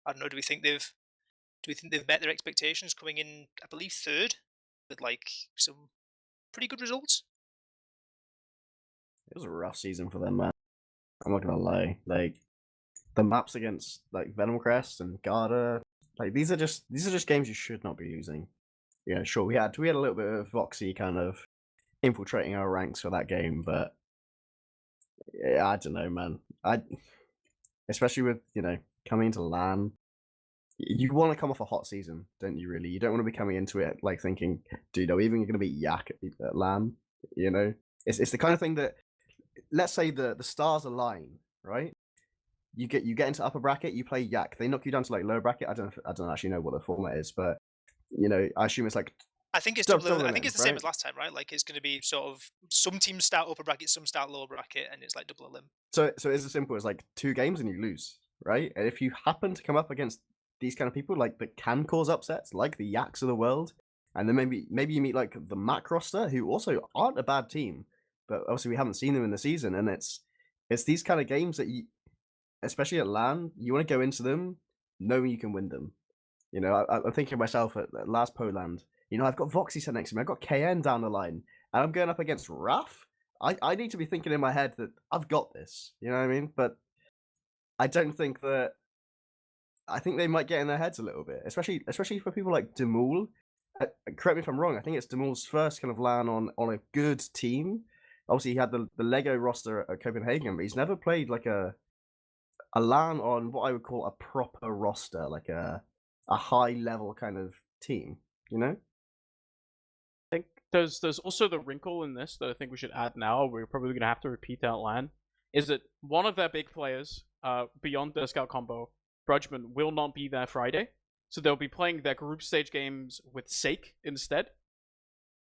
I don't know. Do we think they've met their expectations coming in? I believe third with like some pretty good results. It was a rough season for them, man. I'm not gonna lie. Like the maps against like Venomcrest and Garda, like these are just games you should not be losing. Yeah, sure. We had a little bit of Voxy kind of infiltrating our ranks for that game, but yeah, I don't know, man. Especially with coming into LAN, you want to come off a hot season, don't you? Really, you don't want to be coming into it like thinking, dude, are we even going to beat Yak at LAN? You know, it's the kind of thing that, let's say the stars align, right? You get into upper bracket, you play Yak, they knock you down to like lower bracket. I don't actually know what the format is, but I assume it's like I think it's double I think it's the same right? as last time, right? Like it's going to be sort of some teams start upper bracket, some start lower bracket, and it's like double a limb. So it's as simple as like 2 games and you lose, right? And if you happen to come up against these kind of people like that can cause upsets, like the Yaks of the world, and then maybe you meet like the Mac roster, who also aren't a bad team, but obviously we haven't seen them in the season, and it's these kind of games that you, especially at LAN, you want to go into them knowing you can win them. I'm thinking of myself at last poLAND. I've got Voxy set next to me. I've got KN down the line, and I'm going up against Raf. I need to be thinking in my head that I've got this. You know what I mean? But I don't think that. I think they might get in their heads a little bit, especially for people like Demul. Correct me if I'm wrong. I think it's Demul's first kind of LAN on a good team. Obviously, he had the Lego roster at Copenhagen, but he's never played like a LAN on what I would call a proper roster, like a high level kind of team. You know? I think there's also the wrinkle in this that I think we should add now. We're probably going to have to repeat out LAN. Is that one of their big players, beyond the Scout combo, Brudgman, will not be there Friday. So they'll be playing their group stage games with Sake instead.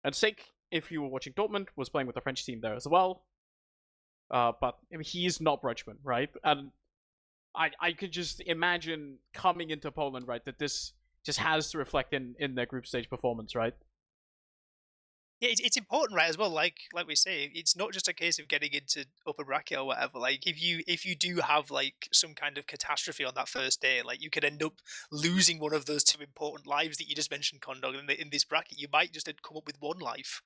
And Sake, if you were watching Dortmund, was playing with the French team there as well. But I mean, he is not Brudgman, right? And I could just imagine coming into poLAND, right, that this just has to reflect in their group stage performance, right? Yeah, it's important, right? As well, like we say, it's not just a case of getting into upper bracket or whatever. Like if you do have like some kind of catastrophe on that first day, like you could end up losing one of those 2 important lives that you just mentioned, Condawg. In this bracket, you might just come up with 1 life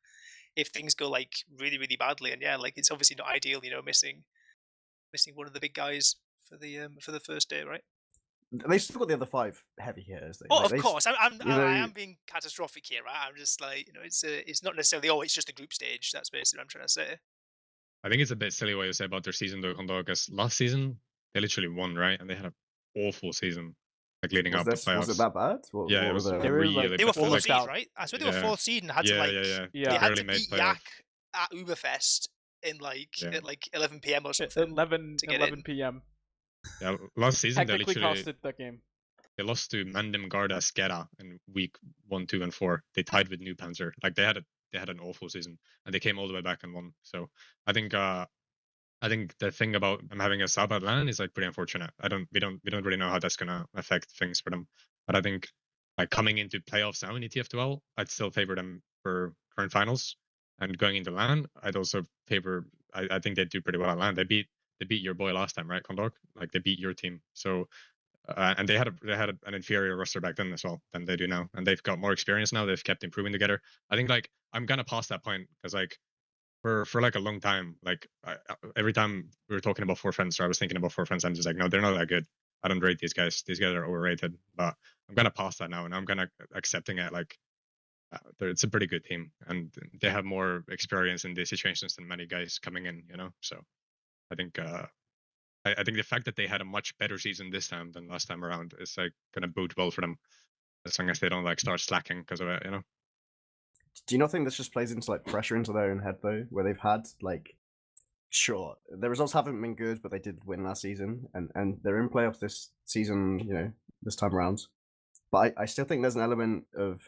if things go like really really badly. And yeah, like it's obviously not ideal, missing one of the big guys for the first day, right? They still got the other 5 heavy hitters. Oh, of course. I know- am being catastrophic here, right? I'm just like, it's not necessarily, it's just the group stage. That's basically what I'm trying to say. I think it's a bit silly what you say about their season though, Condawg, because last season they literally won, right? And they had an awful season, like leading up to playoffs. Was it that bad? Yeah, it was They were really like- They were They were 4th like- seed, right? I swear they were Yeah. 4th seed and had to like, yeah. Yeah. they had Barely to made beat playoff. Yak at Uberfest in like, at like 11 PM or something. 11 to get 11 in. p.m. Yeah, last season they Technically literally costed that game. they lost to MANDEM, Garda, Skera in week 1, 2, and 4. They tied with New Panzer. Like they had an awful season, and they came all the way back and won. So I think the thing about them having a sub at LAN is like pretty unfortunate. We don't really know how that's gonna affect things for them. But I think like coming into playoffs now in ETF12, I'd still favor them for current finals. And going into LAN, I'd also favor. I think they do pretty well at LAN. They beat your boy last time, right, Condawg? Like they beat your team. So and they had an inferior roster back then as well than they do now, and they've got more experience now. They've kept improving together. I think like I'm gonna pass that point because like for like a long time, like every time we were talking about 4Friends, or I was thinking about 4Friends, I'm just like, no, they're not that good. I don't rate these guys. These guys are overrated. But I'm gonna pass that now, and I'm gonna accepting it. Like, it's a pretty good team, and they have more experience in these situations than many guys coming in. You know, so I think I think the fact that they had a much better season this time than last time around is like gonna bode well for them, as long as they don't like start slacking because of it. You know. Do you not think this just plays into like pressure into their own head though, where they've had like, sure, the results haven't been good, but they did win last season, and they're in playoffs this season, you know, this time around. But I still think there's an element of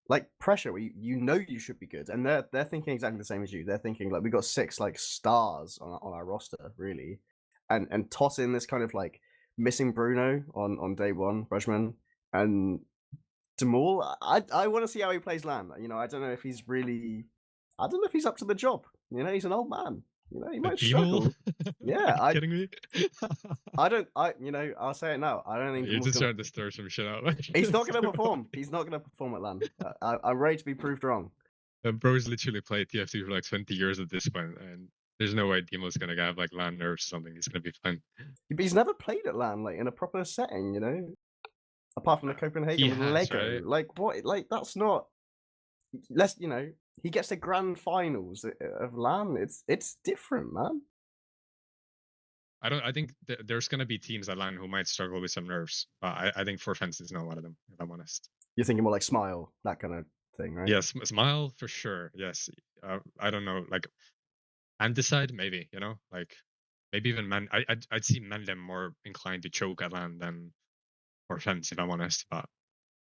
like pressure where you know you should be good, and they're thinking exactly the same as you. They're thinking like we got 6 like stars on our roster really, and toss in this kind of like missing Bruno on day one, freshman, and Demol. I want to see how he plays LAN. You know, I don't know if he's really, I don't know if he's up to the job. You know, he's an old man. You know, he might struggle. Yeah, kidding me? You know, I'll say it now. I don't think You're Demol's just gonna, trying to stir some shit out. he's not going to perform. He's not going to perform at LAN. I'm ready to be proved wrong. Bro's literally played TF2 for like 20 years at this point, and there's no way Demo's gonna have like LAN nerves or something. He's gonna be fine. But he's never played at LAN like in a proper setting, you know. Apart from the Copenhagen He with has, Lego, right? like what? Like that's not. Let's, you know, he gets the grand finals of LAN. It's different, man. I think there's gonna be teams at LAN who might struggle with some nerves, but I think 4Fence is not one of them, if I'm honest. You're thinking more like Smile, that kind of thing, right? Yes, Smile for sure. Yes, I don't know, like ANTICIDE maybe, you know, like maybe even I'd see MANDEM more inclined to choke at LAN than 4Fence, if I'm honest. But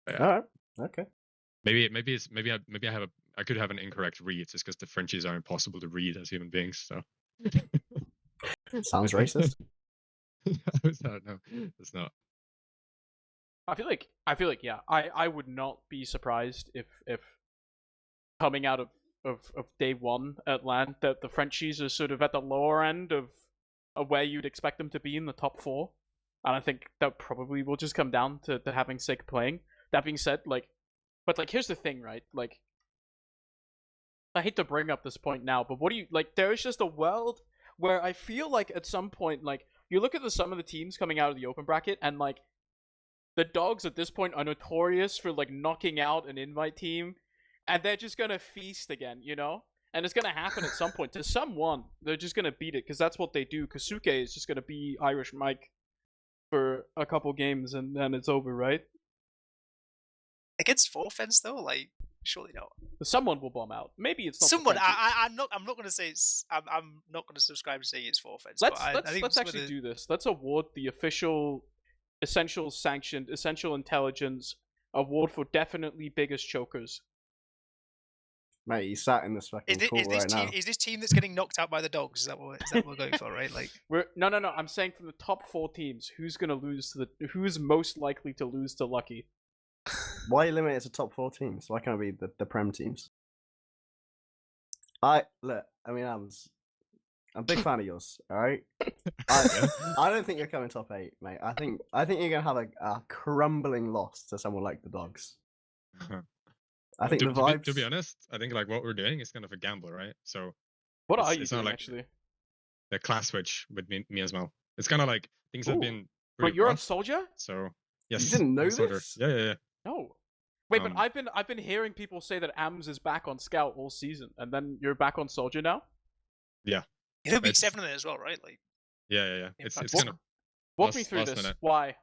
yeah. All right. Okay. Maybe I could have an incorrect read just because the Frenchies are impossible to read as human beings. So Sounds racist. No, it's not. I feel like yeah, I would not be surprised if coming out of day one at LAN that the Frenchies are sort of at the lower end of where you'd expect them to be in the top 4. And I think that probably will just come down to having sick playing. That being said, like, but like here's the thing, right? Like, I hate to bring up this point now, but what do you like? There is just a world where I feel like at some point, like, you look at some of the teams coming out of the open bracket, and like the Dogs at this point are notorious for like knocking out an invite team, and they're just gonna feast again, you know? And it's gonna happen at some point to someone. They're just gonna beat it because that's what they do. Kasuke is just gonna be Irish Mike for a couple games, and then it's over, right? Against 4Fence though, like surely not. Someone will bomb out. Maybe it's not someone. I'm not going to say it's. I'm not going to subscribe to saying it's 4Fence. Let's actually do this. Let's award the official, essential sanctioned, essential intelligence award for definitely biggest chokers. Mate, he sat in this fucking court right now. Is this team that's getting knocked out by the Dogs? Is that what we're going for, right? Like, no. I'm saying from the top 4 teams, who's gonna lose to who's most likely to lose to Lucky? Why limit it to top 4 teams? Why can't it be the Prem teams? I'm a big fan of yours. All right. I don't think you're coming top 8, mate. I think you're gonna have a crumbling loss to someone like the Dogs. I think the vibes. To be honest, I think like what we're doing is kind of a gamble, right? So what are you doing, like actually? The class switch with me as well. It's kind of like things have been. But you're rough, on Soldier? So yes. You didn't know this? Yeah. No. Wait, but I've been hearing people say that AMS is back on Scout all season, and then you're back on Soldier now. Yeah. He'll be 7 in it as well, right? Like. Yeah. It's kind of. Walk me through this. Minute. Why?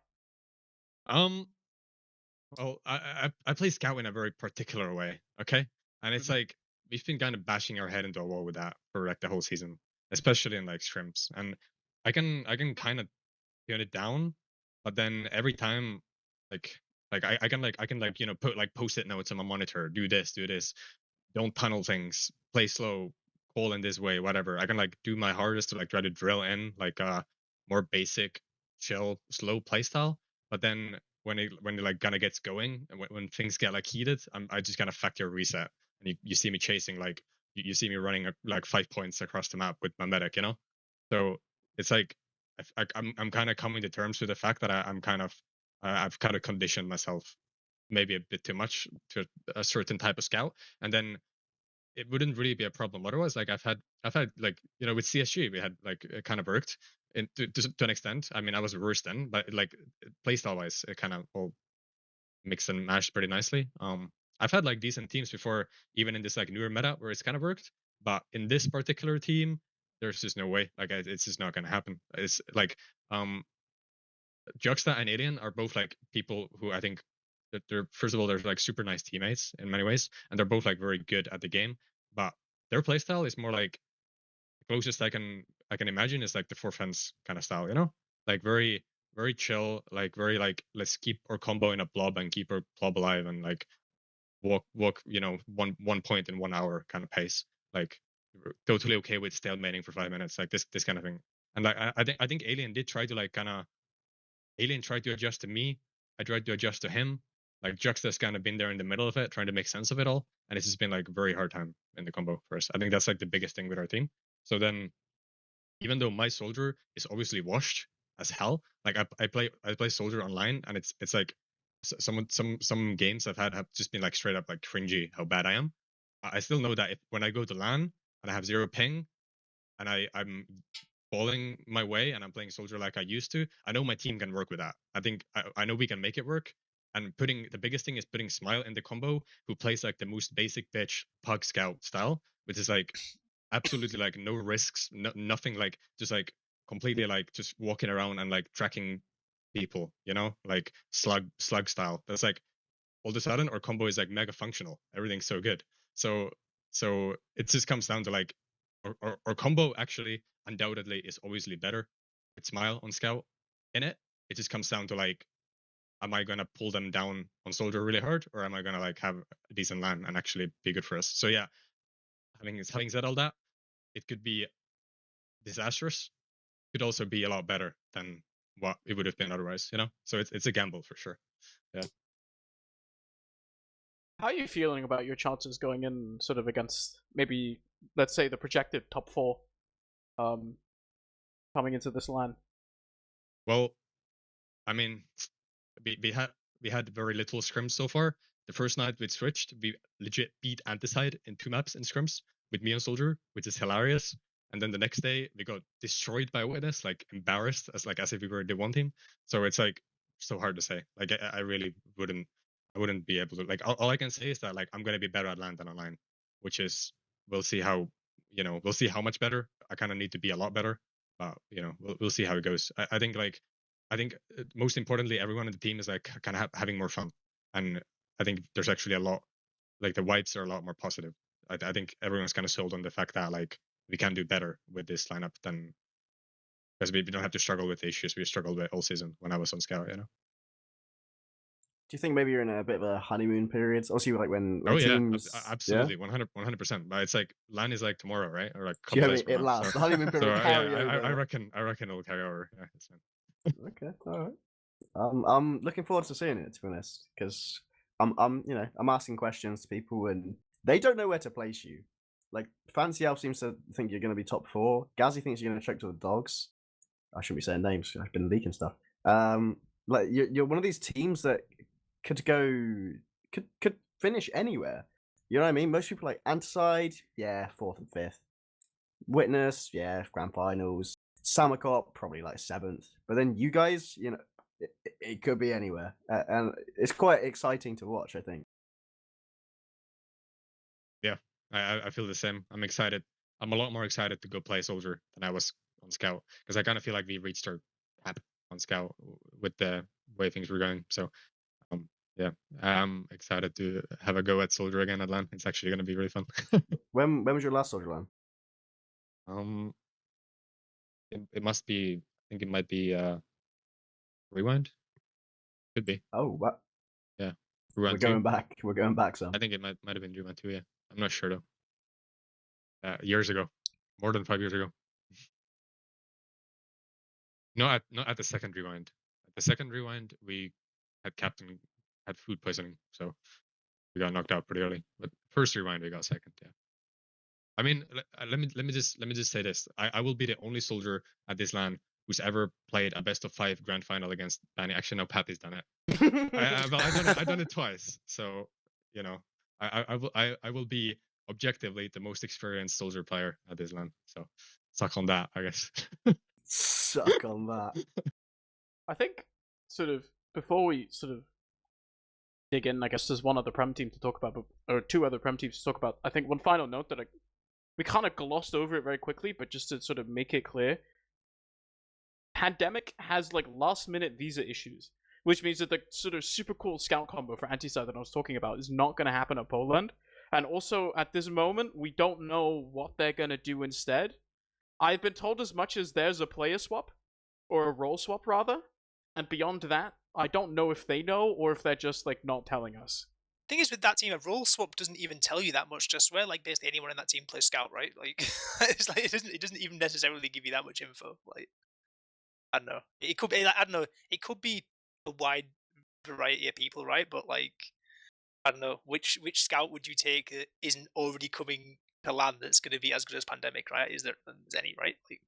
Well, I play Scout in a very particular way, okay? And it's like we've been kind of bashing our head into a wall with that for like the whole season, especially in like scrims. And I can kind of tune it down, but then every time, I can you know put like post-it notes on my monitor, do this, don't tunnel things, play slow, call in this way, whatever. I can like do my hardest to like try to drill in like a more basic, chill, slow playstyle, but then when it like kind of gets going and when things get like heated, I just kind of factory reset, and you see me chasing like you see me running like 5 points across the map with my medic, you know. So it's like I'm kind of coming to terms with the fact that I've kind of conditioned myself maybe a bit too much to a certain type of Scout, and then it wouldn't really be a problem otherwise. Like I've had like, you know, with CSG we had like it kind of worked to an extent. I mean, I was worse then, but like playstyle wise it kind of all mixed and matched pretty nicely. I've had like decent teams before, even in this like newer meta where it's kind of worked, but in this particular team there's just no way. Like it's just not gonna happen. It's like Juxta and Alien are both like people who I think that they're, first of all, they're like super nice teammates in many ways, and they're both like very good at the game. But their playstyle is more like the closest I can imagine is like the four fence kind of style, you know, like very chill, like very like let's keep our combo in a blob and keep our blob alive and like walk you know one point in 1 hour kind of pace, like totally okay with stalemating for 5 minutes, like this kind of thing. And like I think Alien did try to like kind of Alien tried to adjust to me. I tried to adjust to him. Like Juxta's kind of been there in the middle of it, trying to make sense of it all, and it's just been like a very hard time in the combo for us. I think that's like the biggest thing with our team. So then, even though my soldier is obviously washed as hell, like I play soldier online, and it's like some games I've had have just been like straight up like cringy how bad I am. I still know that if when I go to LAN and I have 0 ping, and I'm balling my way and I'm playing soldier like I used to, I know my team can work with that. I think I know we can make it work. And the biggest thing is putting Smile in the combo, who plays like the most basic bitch pug scout style, which is like absolutely like no risks, nothing, like just like completely like just walking around and like tracking people, you know, like slug style. That's like all of a sudden our combo is like mega functional. Everything's so good. So it just comes down to like our combo actually undoubtedly is obviously better with Smile on scout in it. It just comes down to like, am I gonna pull them down on soldier really hard, or am I gonna like have a decent LAN and actually be good for us? So yeah, having said all that, it could be disastrous. Could also be a lot better than what it would have been otherwise, you know. So it's a gamble for sure. Yeah. How are you feeling about your chances going in sort of against maybe, let's say, the projected top 4 coming into this LAN? Well, I mean, we had very little scrims so far. The first night we switched, we legit beat ANTICIDE in 2 maps in scrims with me and soldier, which is hilarious. And then the next day we got destroyed by Witness, like embarrassed as if we were the one team. So it's like so hard to say. Like I really wouldn't be able to, like, all I can say is that like I'm gonna be better at LAN than online, which is, we'll see how, you know, we'll see how much better. I kind of need to be a lot better, but you know, we'll see how it goes. I think most importantly, everyone in the team is like kind of having more fun, and I think there's actually a lot, like the vibes are a lot more positive. I think everyone's kind of sold on the fact that like we can do better with this lineup than, because we don't have to struggle with the issues we struggled with all season when I was on Scout, you know. Do you think maybe you're in a bit of a honeymoon period? Obviously, like when Oh yeah, teams, absolutely, 100%. But it's like LAN is like tomorrow, right? Or like a Do you couple know days what I mean? from It now. lasts. So, The honeymoon period will carry yeah, over. I reckon it'll carry over. Yeah, it's fine. Okay, all right. I'm looking forward to seeing it, to be honest, because I'm asking questions to people and they don't know where to place you. Like Fancy Elf seems to think you're going to be top 4. Gazzy thinks you're going to check to the dogs. I shouldn't be saying names. I've been leaking stuff. Like you're one of these teams that could finish anywhere. You know what I mean? Most people like ANTICIDE, yeah, 4th and 5th. Witness, yeah, grand finals. Sammakot, probably like 7th. But then you guys, you know, it could be anywhere, and it's quite exciting to watch, I think. Yeah, I feel the same. I'm excited. I'm a lot more excited to go play soldier than I was on Scout, because I kind of feel like we reached our cap on Scout with the way things were going. So yeah, I'm excited to have a go at soldier again at LAN. It's actually going to be really fun. When was your last soldier LAN? It must be. I think it might be Rewind. Could be. Oh, what? Yeah. We're going back. We're going back, Sam. I think it might have been Rewind 2. Yeah, I'm not sure though. Years ago, more than 5 years ago. Not at the second Rewind. At the second Rewind, we had food poisoning, so we got knocked out pretty early. But first Rewind, we got second. Yeah. I mean, let me just say this. I will be the only soldier at this LAN who's ever played a best of 5 grand final against Danny. Actually, no, Patty's done it. I've done it twice. So you know, I will be objectively the most experienced soldier player at this LAN. So suck on that, I guess. Suck on that. I think sort of before we sort of dig in, I guess there's one other Prem team to talk about, or two other Prem teams to talk about. I think one final note that we kind of glossed over it very quickly, but just to sort of make it clear, Pandemic has like last minute visa issues, which means that the sort of super cool scout combo for Anticide that I was talking about is not going to happen at poLAND. And also at this moment, we don't know what they're going to do instead. I've been told as much as there's a player swap, or a role swap rather, and beyond that, I don't know if they know or if they're just like not telling us. Thing is, with that team, a role swap doesn't even tell you that much. Just where like basically anyone in that team plays scout, right? Like it's like it doesn't even necessarily give you that much info. Like I don't know. It could be I don't know. It could be a wide variety of people, right? But like I don't know which scout would you take that isn't already coming to LAN that's going to be as good as Pandemic, right? Is there any, right? Like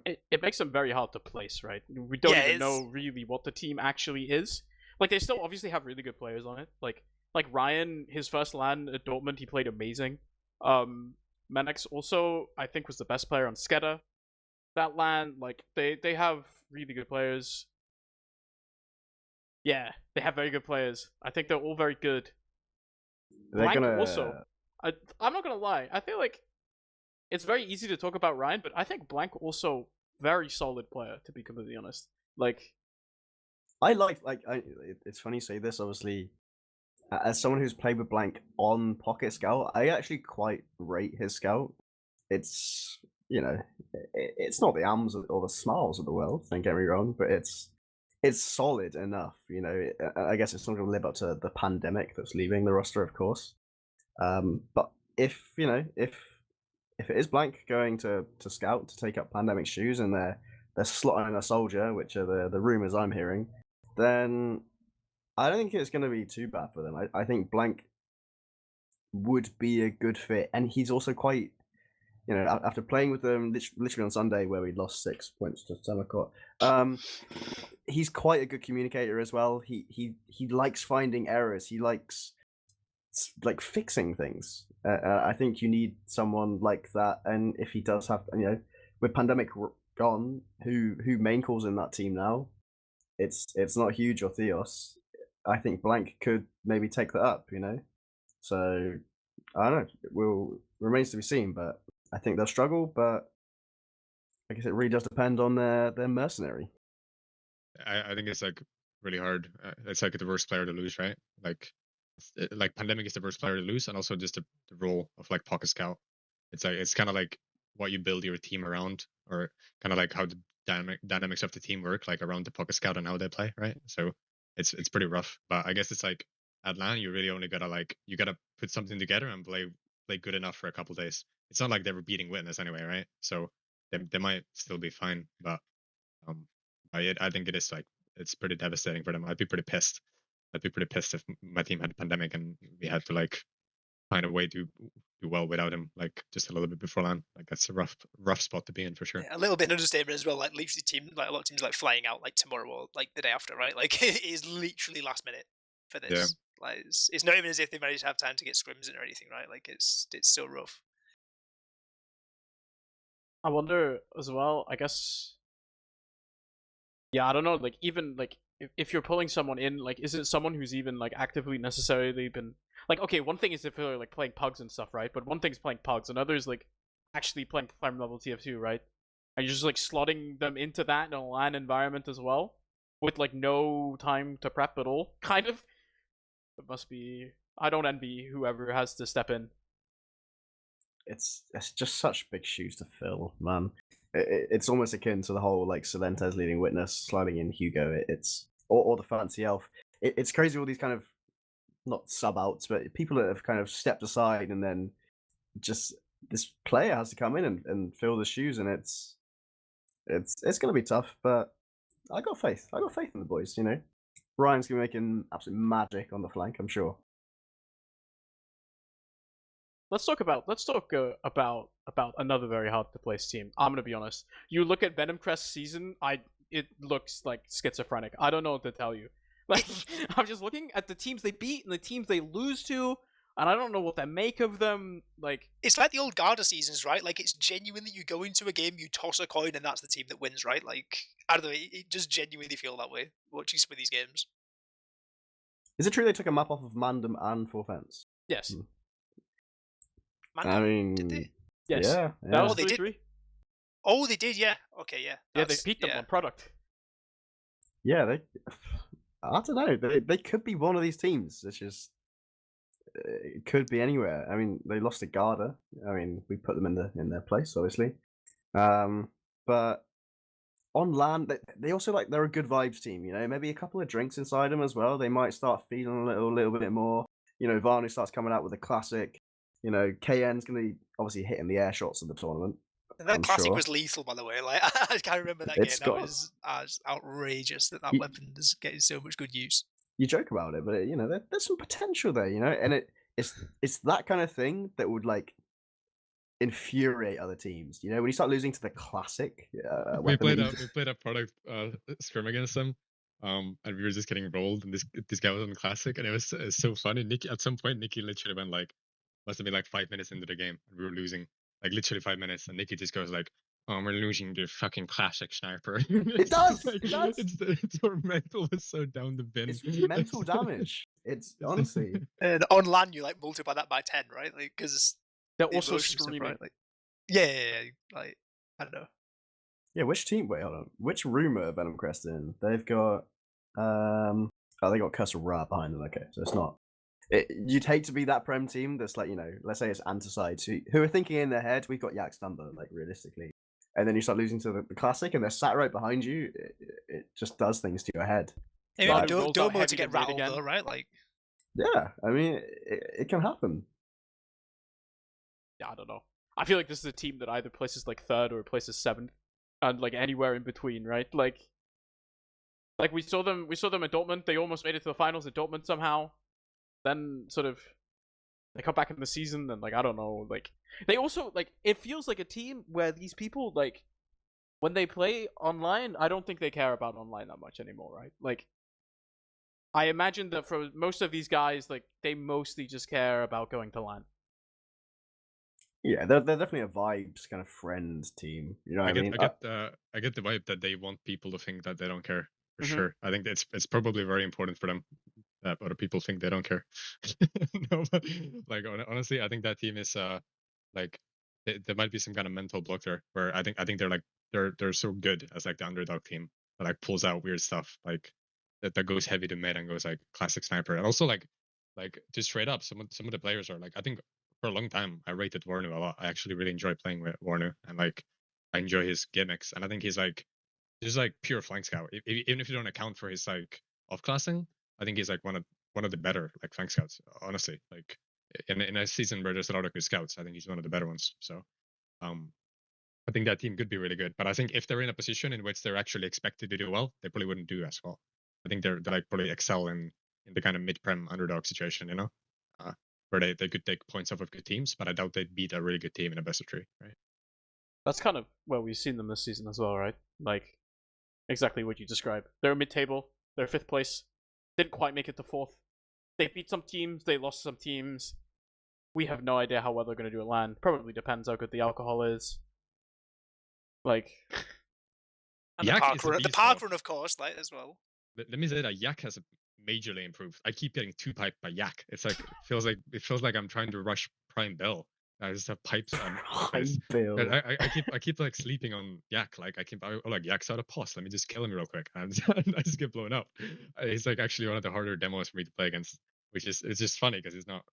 it makes them very hard to place, right? We don't Yeah, even know really what the team actually is. Like they still obviously have really good players on it. Like Ryan, his first LAN at Dortmund, he played amazing. Menex also, I think, was the best player on Skeda. That LAN, like they have really good players. Yeah, they have very good players. I think they're all very good. They're Blank gonna also. I'm not gonna lie. I feel like it's very easy to talk about Ryan, but I think Blank also very solid player, to be completely honest. Like I it's funny you say this, obviously. As someone who's played with Blank on Pocket Scout, I actually quite rate his Scout. It's, you know, it's not the AMs or the Smiles of the world, don't get me wrong, but it's solid enough, you know. I guess it's not going to live up to the Pandemic that's leaving the roster, of course. But if, you know, if it is Blank going to Scout to take up Pandemic's shoes and they're slotting a soldier, which are the rumors I'm hearing, then I don't think it's going to be too bad for them. I think Blank would be a good fit, and he's also quite, you know, after playing with them literally on Sunday where we lost 6 points to sammakot, he's quite a good communicator as well. He likes finding errors. He likes like fixing things. I think you need someone like that, and if he does have, you know, with Pandemic gone, who main calls in that team now, it's not Huge or Theos. I think Blank could maybe take that up, you know. So I don't know. Remains to be seen, but I think they'll struggle. But I guess it really does depend on their mercenary. I think it's like really hard. It's like the worst player to lose, right? Like Pandemic is the worst player to lose, and also just the role of like Pocket Scout. It's kind of like what you build your team around, or kind of like how the dynamics of the team work, like around the Pocket Scout and how they play, right? So it's pretty rough. But I guess it's like at LAN, you really only gotta put something together and play good enough for a couple days. It's not like they were beating Witness anyway, right? So they might still be fine, but I think it is like it's pretty devastating for them. I'd be pretty pissed. I'd be pretty pissed if my team had a Pandemic and we had to like find a way to do well without him, like just a little bit before LAN. Like that's a rough spot to be in for sure. Yeah, a little bit of understatement as well. Like leaves the team, like a lot of teams, like flying out like tomorrow or like the day after, right? Like it is literally last minute for this. Yeah. Like it's not even as if they managed to have time to get scrims in or anything, right? Like it's so rough. I wonder as well, I guess. Yeah, I don't know. Like even like if you're pulling someone in, like is it someone who's even like actively necessarily been like, okay, one thing is if they're like playing pugs and stuff, right? But one thing's playing pugs, another is like actually playing prime level TF2, right? And you're just like slotting them into that in a LAN environment as well, with like no time to prep at all, kind of. It must be. I don't envy whoever has to step in. It's just such big shoes to fill, man. It's almost akin to the whole like Silentes leading Witness, sliding in Hugo. It's or the fancy elf. It's crazy, all these kind of not sub outs, but people that have kind of stepped aside, and then just this player has to come in and fill the shoes, and it's gonna be tough. But I got faith. I got faith in the boys. You know, Ryan's gonna be making absolute magic on the flank, I'm sure. Let's talk about another very hard to place team. I'm gonna be honest. You look at Venomcrest season, it looks like schizophrenic. I don't know what to tell you. Like I'm just looking at the teams they beat and the teams they lose to. and I don't know what to make of them. Like, It's like the old Garda seasons, right? Like, it's genuinely you go into a game, you toss a coin, and that's the team that wins, right? Like, I don't know, it does genuinely feel that way watching some of these games. Is it true they took a map off of MANDEM and Full Fence? yes, Mandem, I mean, did they? yes, yeah, that yeah. was Oh, they did? 3-3. Oh, they did, yeah. Okay, yeah. Yeah, they that's- beat them yeah. on product. Yeah, I don't know. They could be one of these teams. It's just it could be anywhere. I mean, they lost to Garda. I mean, we put them in their place, obviously. But on LAN, they also like they're a good vibes team. You know, maybe a couple of drinks inside them as well. They might start feeling a little bit more. You know, Vanu starts coming out with a classic. You know, KN's gonna be obviously hitting the air shots of the tournament. And that I'm classic sure. was lethal, by the way. Like, I can't remember that It's game. That got- was outrageous that You- weapon is getting so much good use. You joke about it, but you know, there's some potential there. You know, and it's that kind of thing that would like infuriate other teams. You know, when you start losing to the classic. We weapon that played a product scrim against them, and we were just getting rolled, and this guy was on classic, and it was so funny. Nicky, at some point, Nicky literally went like, must have been like 5 minutes into the game, and we were losing, like literally 5 minutes, and Nicky just goes like, "Oh, we're losing the fucking classic sniper." It does. Like, It does. It's our mental was so down the bin. It's mental damage. It's honestly. And on LAN, you like multiply that by 10, right? Like, because They're the also emotion stuff, screaming. right? Like, yeah. Like, I don't know. Yeah, which team? Wait, hold on. Which room are Venomcrest in? They've got they got Cursor Ra behind them. Okay, so it's not. You'd hate to be that prem team that's like, you know, let's say it's ANTICIDE, who are thinking in their head, we've got Yak's number, like realistically, and then you start losing to the classic, and they're sat right behind you. It just does things to your head. I Vanu mean, rolls out Domo heavy to get to mid rattled again. though, right? Like, Yeah, I mean, it can happen. Yeah, I don't know. I feel like this is a team that either places like third or places seventh, and like anywhere in between, right? Like we saw them at Dortmund. They almost made it to the finals at Dortmund somehow. Then sort of they come back in the season, and like I don't know, like they also like it feels like a team where these people like when they play online, I don't think they care about online that much anymore, right? Like I imagine that for most of these guys, like they mostly just care about going to LAN. Yeah, they're definitely a vibes kind of friend team. You know what I mean? I get the vibe that they want people to think that they don't care for Mhm. sure. I think it's probably very important for them that other people think they don't care. No, but, like honestly, I think that team is like there might be some kind of mental block there where I think they're like they're so good as like the underdog team that like pulls out weird stuff like that goes heavy to mid and goes like classic sniper, and also like just straight up some of the players are like, I think for a long time I rated Warnu a lot. I actually really enjoy playing with Warnu, and like I enjoy his gimmicks, and I think he's like just like pure flank scout. Even if you don't account for his like off classing, I think he's like one of the better like flank scouts. Honestly, like in a season where there's a lot of good scouts, I think he's one of the better ones. So, I think that team could be really good. But I think if they're in a position in which they're actually expected to do well, they probably wouldn't do as well. I think they're like probably excel in the kind of mid-prem underdog situation, you know, where they could take points off of good teams, but I doubt they'd beat a really good team in a best of 3, right? That's kind of where we've seen them this season as well, right? Like exactly what you described. They're mid-table. They're 5th place. Didn't quite make it to 4th. They beat some teams. They lost some teams. We have no idea how well they're going to do at LAN. Probably depends how good the alcohol is. Like, and Yak the is park a run, beast, though. of course, like as well. Let me say that Yak has majorly improved. I keep getting 2-piped by Yak. It's like it feels like I'm trying to rush Prime Bell. I just have pipes on. Bill. I keep like sleeping on Yak. Like like Yak's out of pause. Let me just kill him real quick, and I just get blown up. It's like actually one of the harder demos for me to play against, which is it's just funny because he's not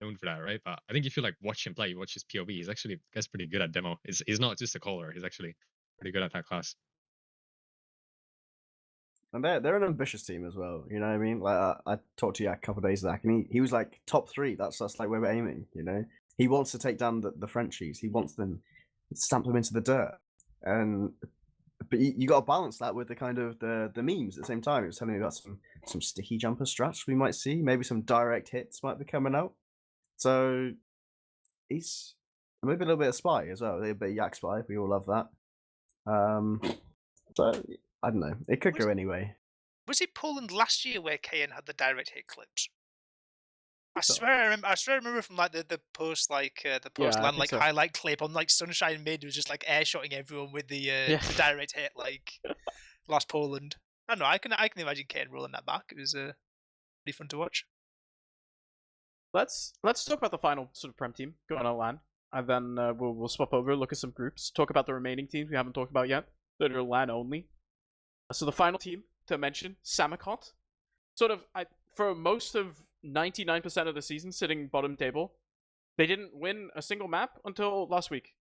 known for that, right? But I think if you like watch him play, you watch his POV, he's actually gets pretty good at demo. He's not just a caller. He's actually pretty good at that class. And they're an ambitious team as well. You know what I mean? Like I talked to Yak a couple of days back, and he was like top 3. That's like where we're aiming. You know, he wants to take down the Frenchies. He wants them, stamp them into the dirt. But you got to balance that with the kind of the memes at the same time. He was telling me about some sticky jumper strats we might see. Maybe some direct hits might be coming out. So he's maybe a little bit of spy as well. A bit of Yak spy. We all love that. So I don't know. It could go anyway. Was it Poland last year where KN had the direct hit clips? I swear I remember from like the post the post I land think like so. highlight clip on like Sunshine Mid was just like air shotting everyone with the direct hit like last poLAND. I don't know. I can imagine Kane rolling that back. It was pretty fun to watch. Let's talk about the final sort of Prem team going on LAN, and then we'll swap over, look at some groups, talk about the remaining teams we haven't talked about yet that are LAN only. So the final team to mention, sammakot, sort of for most of 99% of the season sitting bottom table. They didn't win a single map until last week,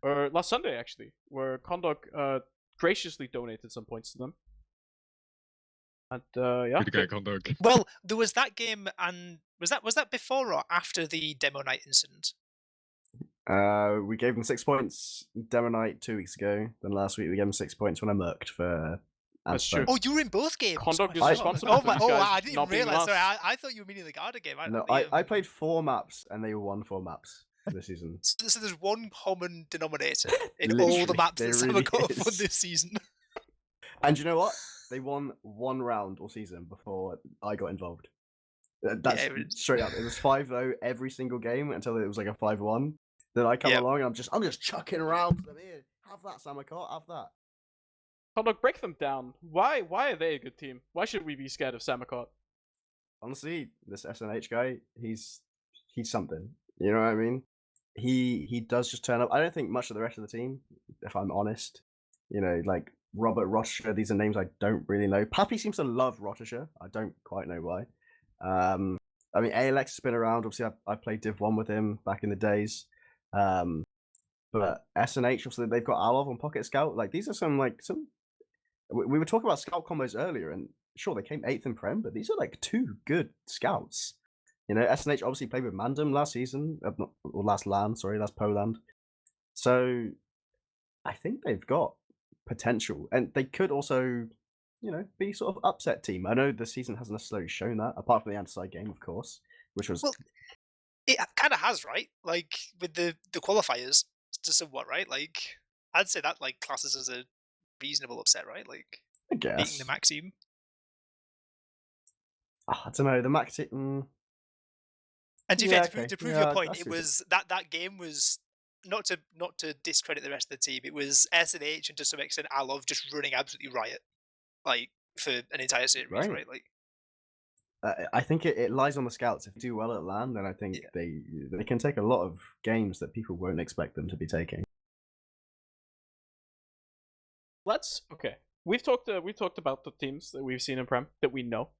or last Sunday actually, where Condawg graciously donated some points to them. And yeah, Good guy, Condawg. Well, there was that game, and was that before or after the demo night incident? We gave them 6 points demo night 2 weeks ago. Then last week we gave them 6 points when I murked for. That's true. Oh, you were in both games. Condawg is I- responsible for these guys I didn't not being realize. Sorry, last. I thought you were meaning the Garda game. No, I played 4 maps and they won 4 maps this season. So there's one common denominator in all Literally, the maps that there really sammakot have won is. this season. And you know what? They won 1 round all season before I got involved. That's it was- straight up. It was 5-0 every single game until it was like a 5-1. Then I come Yep. along and I'm just chucking around to them here. Have that, sammakot. Have that. Condawg, break them down. Why are they a good team? Why should we be scared of sammakot? Honestly, this SNH guy, he's something. You know what I mean? He does just turn up. I don't think much of the rest of the team, if I'm honest. You know, like Robert Rothschild, these are names I don't really know. Pappy seems to love Rothschild. I don't quite know why. I mean, ALX has been around. Obviously, I played Div 1 with him back in the days. But SNH, obviously, they've got Alov on Pocket Scout. Like, these are some. We were talking about scout combos earlier, and sure, they came 8th in Prem, but these are like 2 good scouts. You know, SNH obviously played with MANDEM last season, or last LAN, sorry, last poLAND. So I think they've got potential, and they could also, you know, be sort of upset team. I know the season hasn't necessarily shown that, apart from the ANTICIDE game, of course, which was. Well, it kind of has, right? Like with the qualifiers, to somewhat, right? Like I'd say that like classes as a reasonable upset, right? Like I beating guess. the max team. I don't know. The max team. And to, be Yeah, fair, okay. to prove Yeah, your point, that's it reasonable. was that game was not to discredit the rest of the team. It was SNH and to some extent Alov just running absolutely riot, like for an entire series, right? Like I think it lies on the scouts. If they do well at LAN, then I think they can take a lot of games that people won't expect them to be taking. Okay. We've talked about the teams that we've seen in Prem that we know.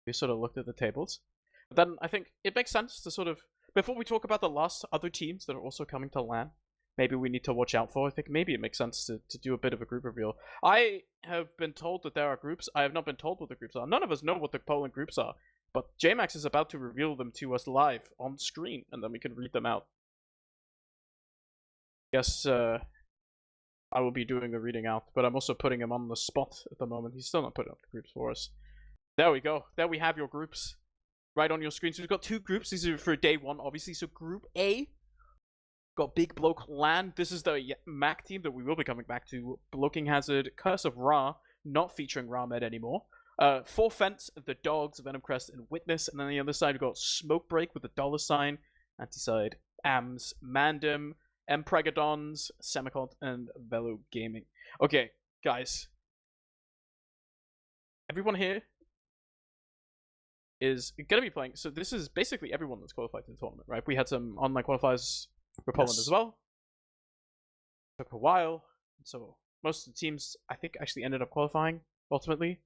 We sort of looked at the tables. But then I think it makes sense to sort of, before we talk about the last other teams that are also coming to LAN, maybe we need to watch out for. I think maybe it makes sense to do a bit of a group reveal. I have been told that there are groups. I have not been told what the groups are. None of us know what the poLAND groups are. But JMax is about to reveal them to us live on screen, and then we can read them out. Yes, I will be doing the reading out, but I'm also putting him on the spot at the moment. He's still not putting up the groups for us. There we go. There we have your groups right on your screen. So we've got 2 groups. These are for day 1, obviously. So Group A, got BIGBLOKELAN. This is the MAC team that we will be coming back to. Bloking Hazard, Curse of Ra, not featuring Ramed anymore. 4 Fence, TheDogs, Venomcrest, and Witness. And then on the other side, we've got Smoke Break with the $, ANTICIDE, AMS, MANDEM, MPREGALODONS, sammakot, and Velo Gaming. Okay, guys. Everyone here is going to be playing. So this is basically everyone that's qualified to the tournament, right? We had some online qualifiers for poLAND as well. Took a while. So most of the teams, I think, actually ended up qualifying, ultimately.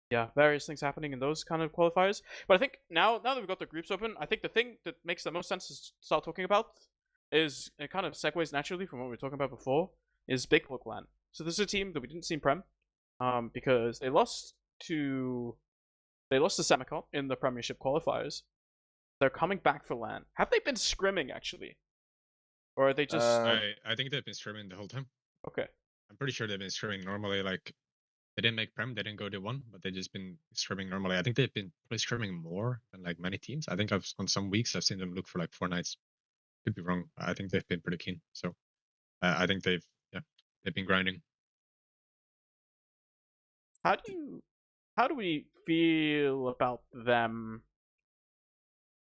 Yeah, various things happening in those kind of qualifiers. But I think now that we've got the groups open, I think the thing that makes the most sense to start talking about is, it kind of segues naturally from what we were talking about before, is BIGBLOKELAN. So this is a team that we didn't see in Prem, because they lost to sammakot in the Premiership qualifiers. They're coming back for LAN. Have they been scrimming, actually? Or are they just... I think they've been streaming the whole time. Okay. I'm pretty sure they've been streaming normally. Like, they didn't make Prem, they didn't go to 1, but they've just been streaming normally. I think they've been probably streaming more than like many teams. I think on some weeks I've seen them look for like 4 nights. Could be wrong. I think they've been pretty keen. So I think they've been grinding. How do we feel about them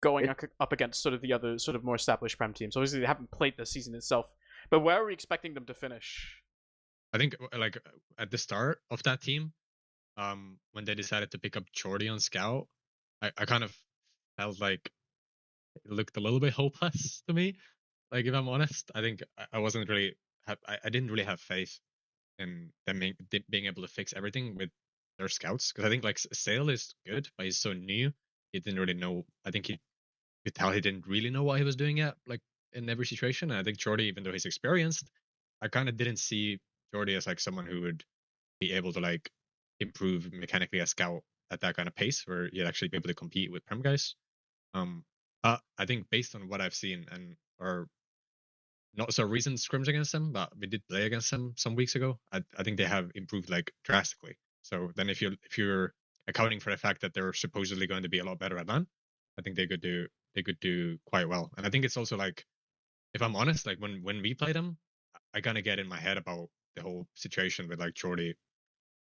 going up against sort of the other sort of more established Prem teams. Obviously, they haven't played the season itself, but where are we expecting them to finish? I think like at the start of that team, when they decided to pick up Jordy on Scout, I kind of felt like it looked a little bit hopeless to me. Like, if I'm honest, I think I wasn't really I didn't really have faith in them being able to fix everything with their scouts, because I think like Sale is good, but he's so new. He didn't really know. I think he could tell he didn't really know what he was doing yet, like in every situation. And I think Jordy, even though he's experienced, I kind of didn't see Jordy as like someone who would be able to like improve mechanically as Scout at that kind of pace where you'd actually be able to compete with Prem guys. I think based on what I've seen and or not so recent scrims against them, but we did play against them some weeks ago. I think they have improved like drastically. So then if you're accounting for the fact that they're supposedly going to be a lot better at LAN, I think they could do quite well. And I think it's also like, if I'm honest, like when we play them, I kind of get in my head about the whole situation with like Jordy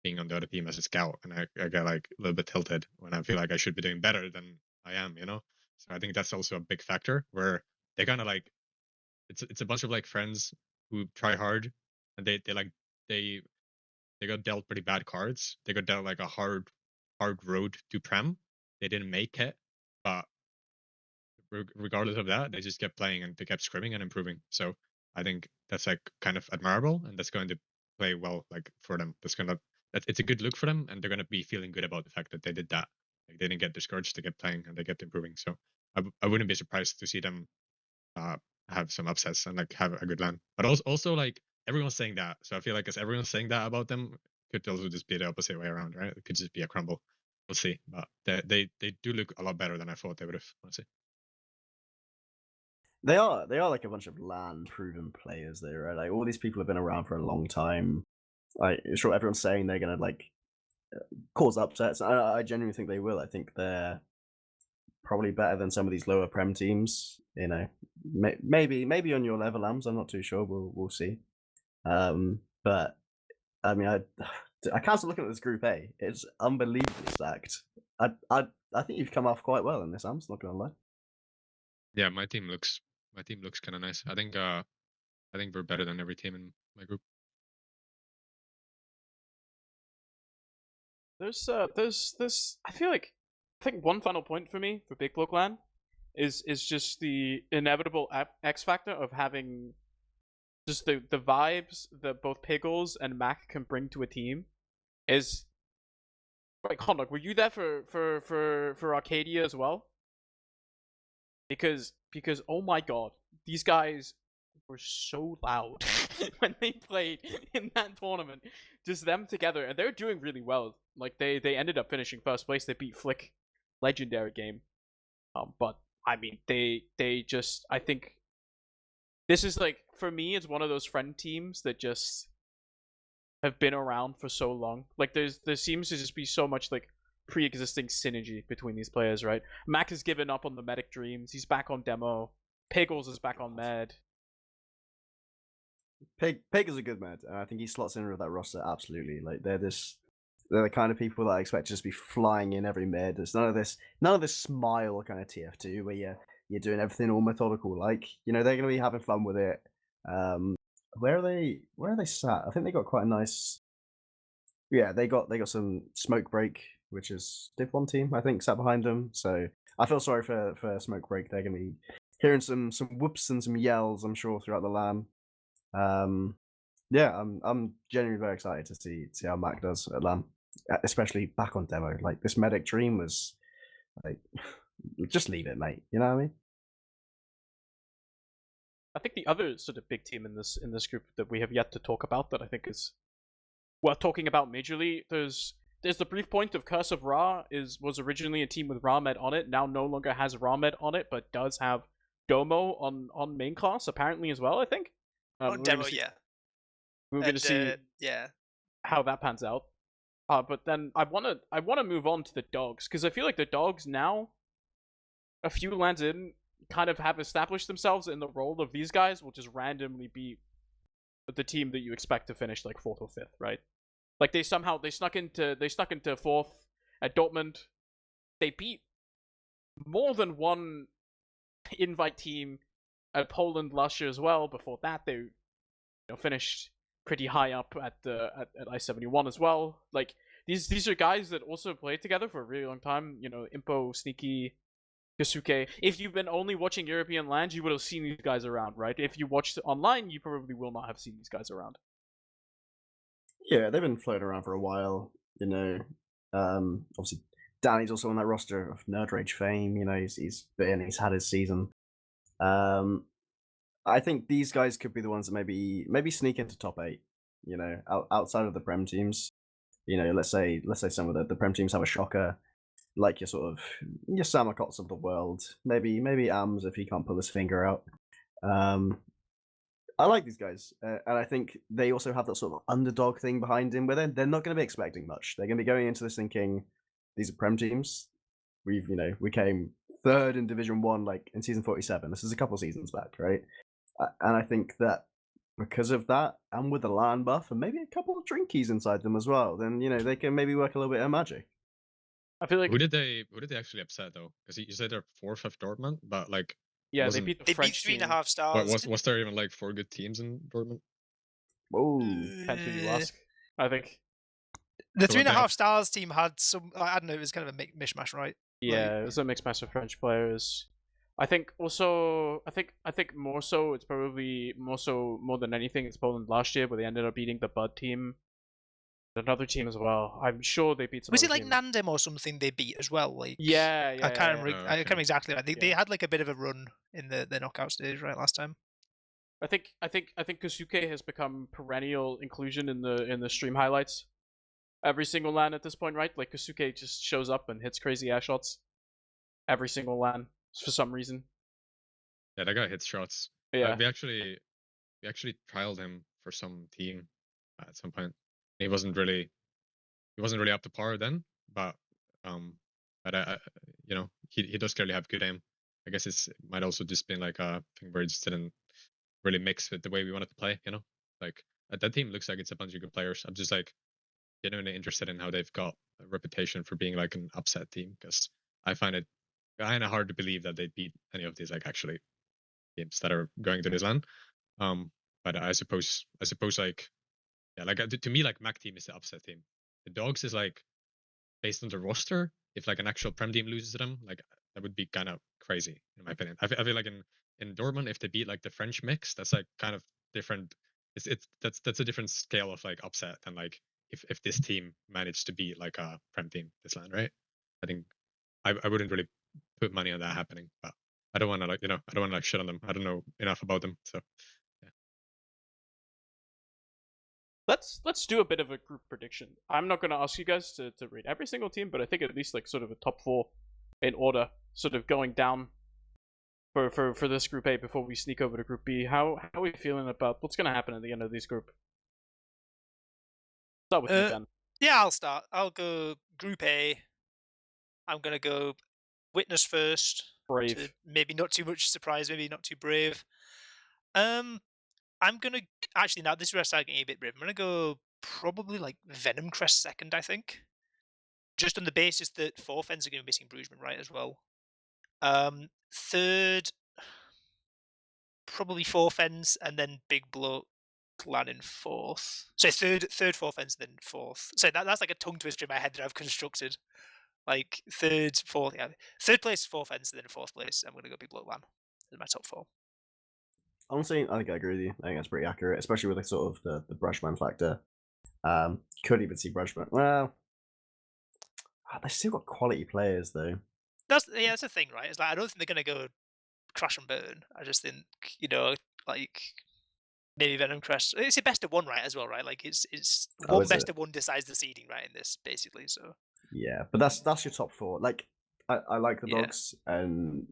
being on the other team as a scout, and I get like a little bit tilted when I feel like I should be doing better than I am, you know. So I think that's also a big factor where they kind of like it's a bunch of like friends who try hard, and they got dealt pretty bad cards. They got dealt like a hard road to Prem. They didn't make it, but regardless of that, they just kept playing and they kept scrimming and improving. So I think that's like kind of admirable, and that's going to play well like for them. It's a good look for them, and they're gonna be feeling good about the fact that they did that. Like, they didn't get discouraged, they kept playing and they kept improving. So I wouldn't be surprised to see them have some upsets and like have a good LAN. But also like everyone's saying that, so I feel like as everyone's saying that about them, it could also just be the opposite way around, right? It could just be a crumble. We'll see. But they do look a lot better than I thought they would have, honestly. They are like a bunch of LAN proven players there, right? Like all these people have been around for a long time. Like, sure, everyone's saying they're gonna like cause upsets. I genuinely think they will. I think they're probably better than some of these lower Prem teams. You know, maybe on your level, Lambs. I'm not too sure. We'll see. But I mean, I can't stop looking at this Group A. It's unbelievably stacked. I think you've come off quite well in this, Lambs. Not gonna lie. Yeah, my team looks kind of nice. I think we're better than every team in my group. There's I feel like, I think one final point for me for BIGBLOKELAN is just the inevitable X factor of having just the vibes that both Piggles and Mac can bring to a team. Is like, Condawg, were you there for Arcadia as well? Because oh my god, these guys were so loud when they played in that tournament. Just them together, and they're doing really well. Like they ended up finishing first place. They beat Flick, legendary game. But I mean, they just, I think this is like, for me, it's one of those friend teams that just have been around for so long. Like there seems to just be so much like pre-existing synergy between these players, right? Mac has given up on the Medic Dreams. He's back on demo. Piggles is back on med. Pig is a good med, and I think he slots in with that roster absolutely. Like they're the kind of people that I expect to just be flying in every mid. There's none of this smile kind of TF2 where you're doing everything all methodical. Like, you know, they're gonna be having fun with it. Where are they sat? I think they got quite a nice. Yeah, they got some smoke break, which is Div 1 team, I think, sat behind them. So I feel sorry for smoke break. They're gonna be hearing some whoops and some yells, I'm sure, throughout the LAN. Yeah, I'm genuinely very excited to see how Mac does at LAN, especially back on demo. Like, this Medic Dream was like, just leave it, mate. You know what I mean? I think the other sort of big team in this group that we have yet to talk about, that I think is worth talking about majorly, there's the brief point of Curse of Ra was originally a team with Ramed on it, now no longer has Ramed on it, but does have Domo on main class apparently as well, I think. On demo, yeah. We're going to see yeah, how that pans out. But then I wanna move on to the Dogs, because I feel like the Dogs now, a few lands in, kind of have established themselves in the role of these guys will just randomly beat the team that you expect to finish like 4th or 5th, right? Like they snuck into 4th at Dortmund. They beat more than one invite team at Poland last year as well. Before that, they finished pretty high up at I-71 as well. Like these are guys that also played together for a really long time. Impo, Sneaky, Kasuke. If you've been only watching European LANs, you would have seen these guys around, right? If you watched online, you probably will not have seen these guys around. Yeah, they've been floating around for a while. Obviously Danny's also on that roster of Nerd Rage fame. He's been, he's had his season. I think these guys could be the ones that maybe sneak into top 8. Outside of the Prem teams. Let's say some of the Prem teams have a shocker, like your sammakots of the world. Maybe Ams if he can't pull his finger out. I like these guys, and I think they also have that sort of underdog thing behind him, where they're not going to be expecting much. They're going to be going into this thinking, these are Prem teams. We came 3rd in Division 1 like in season 47. This is a couple seasons back, right? And I think that because of that, and with the LAN buff, and maybe a couple of drinkies inside them as well, then they can maybe work a little bit of magic. I feel like who did they actually upset though? Because you said they're 4th of Dortmund, but like they beat the French 3.5 stars. Was there even like 4 good teams in Dortmund? Oh, depends who you ask. I think the So 3.5 stars team had some. I don't know. It was kind of a mishmash, right? yeah, it was a mixed match of French players. I think also, I think more so, it's probably more than anything, it's Poland last year, but they ended up beating the Bud team. Another team as well. I'm sure they beat some. Was it like teams. MANDEM or something they beat as well? Like Yeah. I can't remember. Oh, I can't remember exactly. I think they Yeah. had like a bit of a run in the knockout stage right last time. I think Kasuke has become perennial inclusion in the stream highlights. Every single LAN at this point, right? Like Kasuke just shows up and hits crazy ass shots. Every single LAN for some reason. Yeah, that guy hits shots. Yeah. We actually trialed him for some team at some point. He wasn't really up to par then, but he does clearly have good aim. I guess it might also just been like a thing where it just didn't really mix with the way we wanted to play. Like that team looks like it's a bunch of good players. I'm just like genuinely interested in how they've got a reputation for being like an upset team, because I find it kind of hard to believe that they'd beat any of these like actually teams that are going to this LAN. But I suppose like, yeah, like to me, like Mac team is the upset team. The Dogs is like based on the roster. If like an actual Prem team loses to them, like that would be kind of crazy in my opinion. I feel like in Dortmund, if they beat like the French mix, that's like kind of different. That's a different scale of like upset than like if this team managed to beat like a Prem team this LAN, right? I think I wouldn't really put money on that happening, but I don't want to like I don't want to like shit on them. I don't know enough about them, so yeah. Let's do a bit of a group prediction. I'm not going to ask you guys to rate every single team, but I think at least like sort of a top 4 in order, sort of going down for this group A before we sneak over to group B. How are we feeling about what's going to happen at the end of this group? Start with you, Ben. Yeah, I'll start. I'll go Group A. I'm gonna go Witness first. Brave. Maybe not too much surprise. Maybe not too brave. I'm gonna actually, now this is where I start getting a bit brave. I'm gonna go probably like Venomcrest second. I think, just on the basis that 4th ends are gonna be missing Brugeman, right, as well. Third, probably 4th ends, and then BIGBLOKELAN in 4th. So third, 4th ends, then 4th. So that's like a tongue twister in my head that I've constructed. Like 3rd, 4th, yeah. 3rd place, 4th ends, and then 4th place. I'm gonna go BIGBLOKELAN in my top 4. Honestly, I think I agree with you. I think that's pretty accurate, especially with the sort of the Brushman factor. Could even see Brushman. Well, they've still got quality players though. That's the thing, right? It's like I don't think they're gonna go crash and burn. I just think like maybe Venomcrest. It's a best of 1, right, as well, right? Like it's one best of 1 decides the seeding, right, in this basically. So yeah, but that's your top 4. Like I like the Dogs, and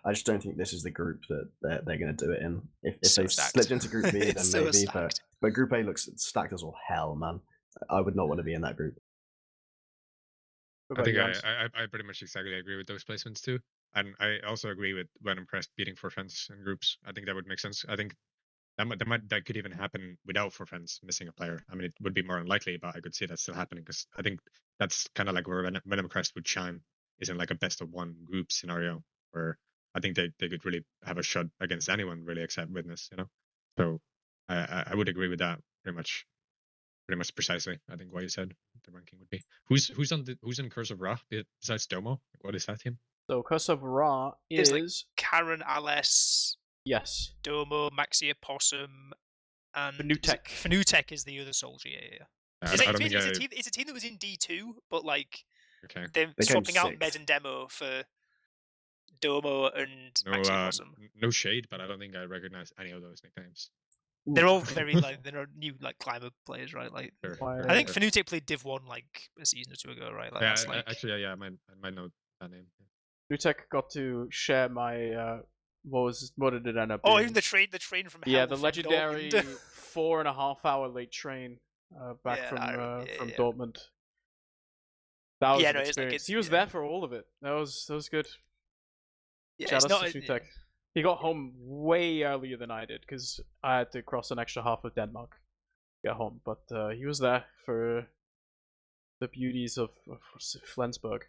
I just don't think this is the group that they're going to do it in. If So they stacked. slipped into Group B, then So maybe. stacked. But Group A looks stacked as all hell, man. I would not want to be in that group. What I about think you, Hans? I pretty much exactly agree with those placements too, and I also agree with Venomcrest beating 4 friends in groups. I think that would make sense. I think that could even happen without 4 friends missing a player. I mean, it would be more unlikely, but I could see that still happening because I think that's kind of like where Venomcrest would shine isn't like a best of one group scenario where I think they could really have a shot against anyone really except Witness, you know. So I would agree with that pretty much precisely. I think what you said the ranking would be. Who's in Curse of Ra besides Domo? What is that team? So Curse of Ra is It's like Karen, Alice, yes, Domo, Maxia Possum, and Fnatic. Fnatic is the other soldier. Yeah. I It's, don't like, think it's a team that was in D2, but like okay. they're They came swapping out sixth. Med and Demo for Domo and Maxia Possum. No shade, but I don't think I recognize any of those nicknames. They're all very like they're new like climber players, right? Like Sure, I think sure. Fnatic played Div 1 like a season or two ago, right? Like Yeah, that's like actually, yeah, I might know that name. Fnatic got to share my what did it end up oh, being? even the train from hell Yeah, the from legendary Dortmund. 4.5-hour late train back Yeah, from yeah. Dortmund. That was Yeah, an no, it's like experience. it's- He was yeah. there for all of it. That was good. Yeah, Shout it's out not to Fnatic. He got home way earlier than I did because I had to cross an extra half of Denmark to get home. But he was there for the beauties of Flensburg.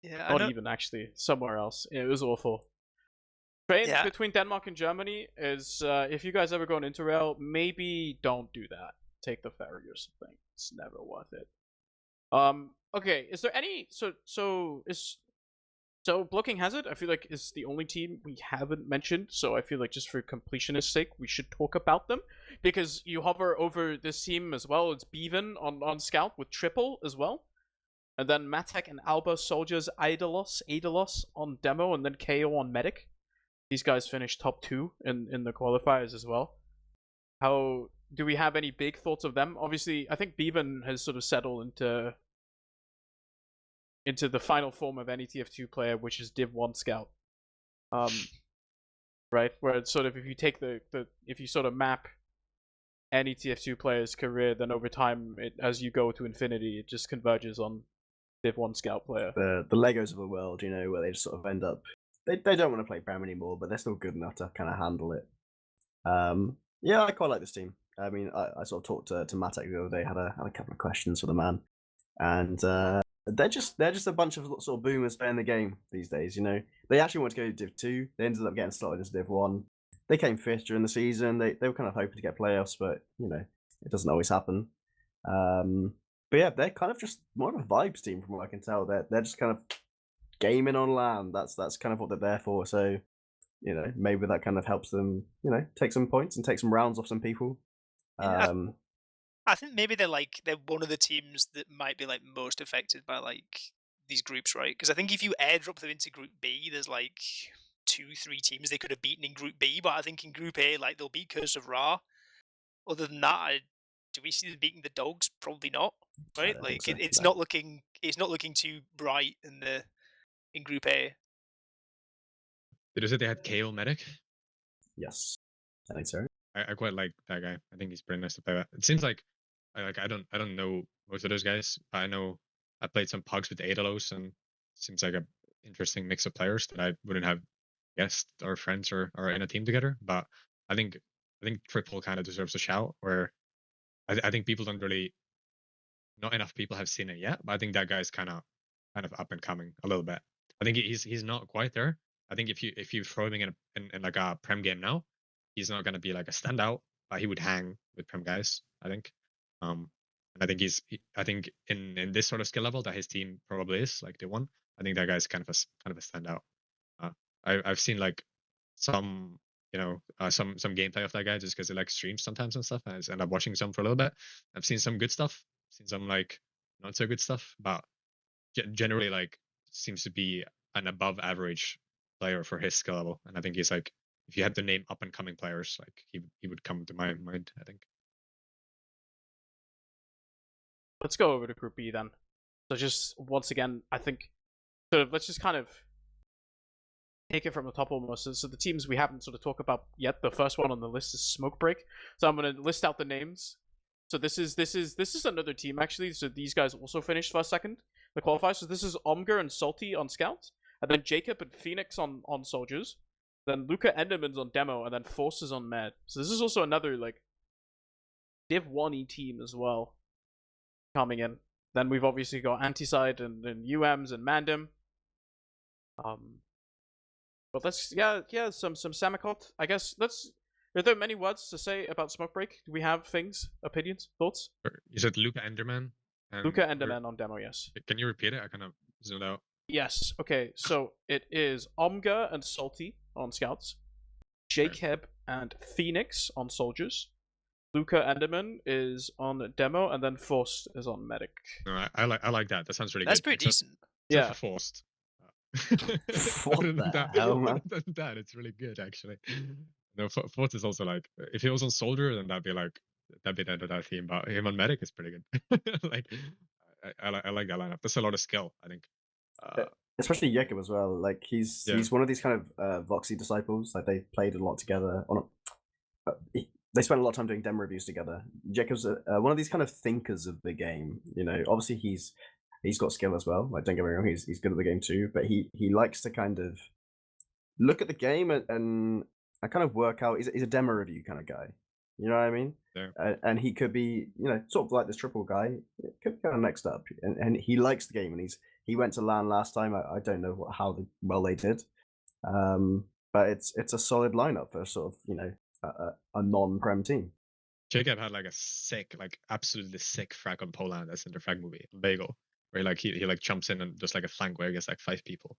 Yeah, Not even actually, somewhere else. It was awful. Train Yeah. between Denmark and Germany is if you guys ever go on Interrail, maybe don't do that. Take the ferry or something. It's never worth it. Okay, is there any so Bloking Hazard, I feel like, is the only team we haven't mentioned, so I feel like just for completionist sake, we should talk about them. Because you hover over this team as well, it's Bevan on Scout with triple as well. And then Matek and Alba Soldiers Eidalos on demo, and then KO on Medic. These guys finished top 2 in the qualifiers as well. How do we have any big thoughts of them? Obviously, I think Bevan has sort of settled into the final form of any TF2 player, which is Div 1 Scout. Right? Where it's sort of, if you take if you sort of map any TF2 player's career, then over time, as you go to infinity, it just converges on Div 1 Scout player. The Legos of the world, you know, where they just sort of end up. They don't want to play Prem anymore, but they're still good enough to kind of handle it. Yeah, I quite like this team. I mean, I sort of talked to Matek the other day, had a couple of questions for the man, and they're just a bunch of sort of boomers playing the game these days. You know, they actually wanted to go to Div 2. They ended up getting slotted into Div 1. They came fifth during the season. They were kind of hoping to get playoffs, but you know, it doesn't always happen. But yeah, they're kind of just more of a vibes team from what I can tell. They're just kind of gaming on LAN. That's kind of what they're there for. So, you know, maybe that kind of helps them, you know, take some points and take some rounds off some people. Yeah, I think maybe they're one of the teams that might be like most affected by like these groups, right? Because I think if you airdrop them into Group B, there's like 2-3 teams they could have beaten in Group B, but I think in Group A, like they'll beat Curse of Ra. Other than that, do we see them beating the Dogs? Probably not, right? Like so, it's no. not looking too bright in Group A. Did you say they had KO Medic? Yes, I think so. I quite like that guy. I think he's pretty nice to play with. It seems like I don't know most of those guys, but I know I played some pugs with Eidalos, and it seems like a interesting mix of players that I wouldn't have guessed or friends or in a team together. But I think Triple kind of deserves a shout. Where I think people don't really, not enough people have seen it yet. But I think that guy's kind of up and coming a little bit. I think he's not quite there. I think if you throw him in like a Prem game now, he's not gonna be like a standout, but he would hang with Prem guys, I think. And I think I think in this sort of skill level that his team probably is, like they won. I think that guy's kind of a standout. I've seen like some some gameplay of that guy just because he like streams sometimes and stuff, and I just end up watching some for a little bit. I've seen some good stuff, seen some like not so good stuff, but generally like seems to be an above average player for his skill level. And I think he's like, if you had to name up and coming players, like he would come to my mind, I think. Let's go over to Group B then. So just once again, I think sort of let's just kind of take it from the top almost. So the teams we haven't sort of talked about yet. The first one on the list is Smoke Break. So I'm gonna list out the names. So this is another team actually. So these guys also finished first, second the qualifiers. So this is Omgar and Salty on Scout, and then Jacob and Phoenix on Soldiers. Then Luca Enderman's on Demo, and then Forces on Med. So this is also another like Div 1E team as well coming in. Then we've obviously got ANTICIDE and UMs and MANDEM. But let's some sammakot. I guess are there many words to say about Smoke Break? Do we have things, opinions, thoughts? You said Luca Enderman. And Luca Enderman on demo, yes. Can you repeat it? I kind of zoomed out. Yes. Okay. So it is Omga and Salty on scouts, Jacob and Phoenix on soldiers. Luca Enderman is on demo, and then Forced is on medic. No, I like that. That sounds really That's good. pretty decent. Yeah. For Forced. What the hell, man? Other than that, it's really good actually. No, Forced is also like, if he was on soldier, then that'd be the end of that team. But him on medic is pretty good. Like, I like that lineup. There's a lot of skill, I think. Especially Jacob as well. Like he's one of these kind of Voxy disciples. Like they played a lot together. They spent a lot of time doing demo reviews together. Jacob's one of these kind of thinkers of the game. You know, obviously he's got skill as well. Like don't get me wrong, he's good at the game too. But he likes to kind of look at the game and kind of work out. He's a demo review kind of guy. You know what I mean? Yeah. And he could be, you know, sort of like this triple guy. Could be kind of next up. And he likes the game. And he went to LAN last time. I don't know how well they did. But it's a solid lineup for sort of, you know, a non-prem team. Jacob had like a sick, like absolutely sick frag on poLAND. That's in the frag movie, Bagel, where like he like jumps in and does like a flank where he gets like 5 people.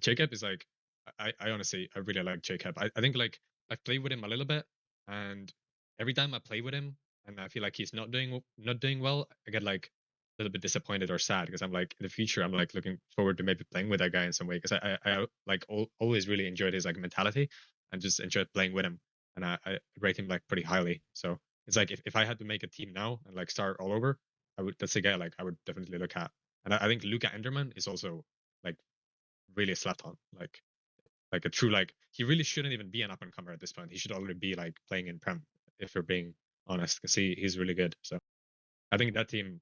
Jacob is like, I honestly, I really like Jacob. I think like I've played with him a little bit, and every time I play with him and I feel like he's not doing well, I get like a little bit disappointed or sad, because I'm like, in the future I'm like looking forward to maybe playing with that guy in some way, because I like always really enjoyed his like mentality and just enjoyed playing with him, and I rate him like pretty highly. So it's like if I had to make a team now and like start all over, that's a guy like I would definitely look at. And I think Luca Enderman is also like really slept on, like a true, like he really shouldn't even be an up and comer at this point. He should already be like playing in prem, if we're being honest, because he's really good. So I think that team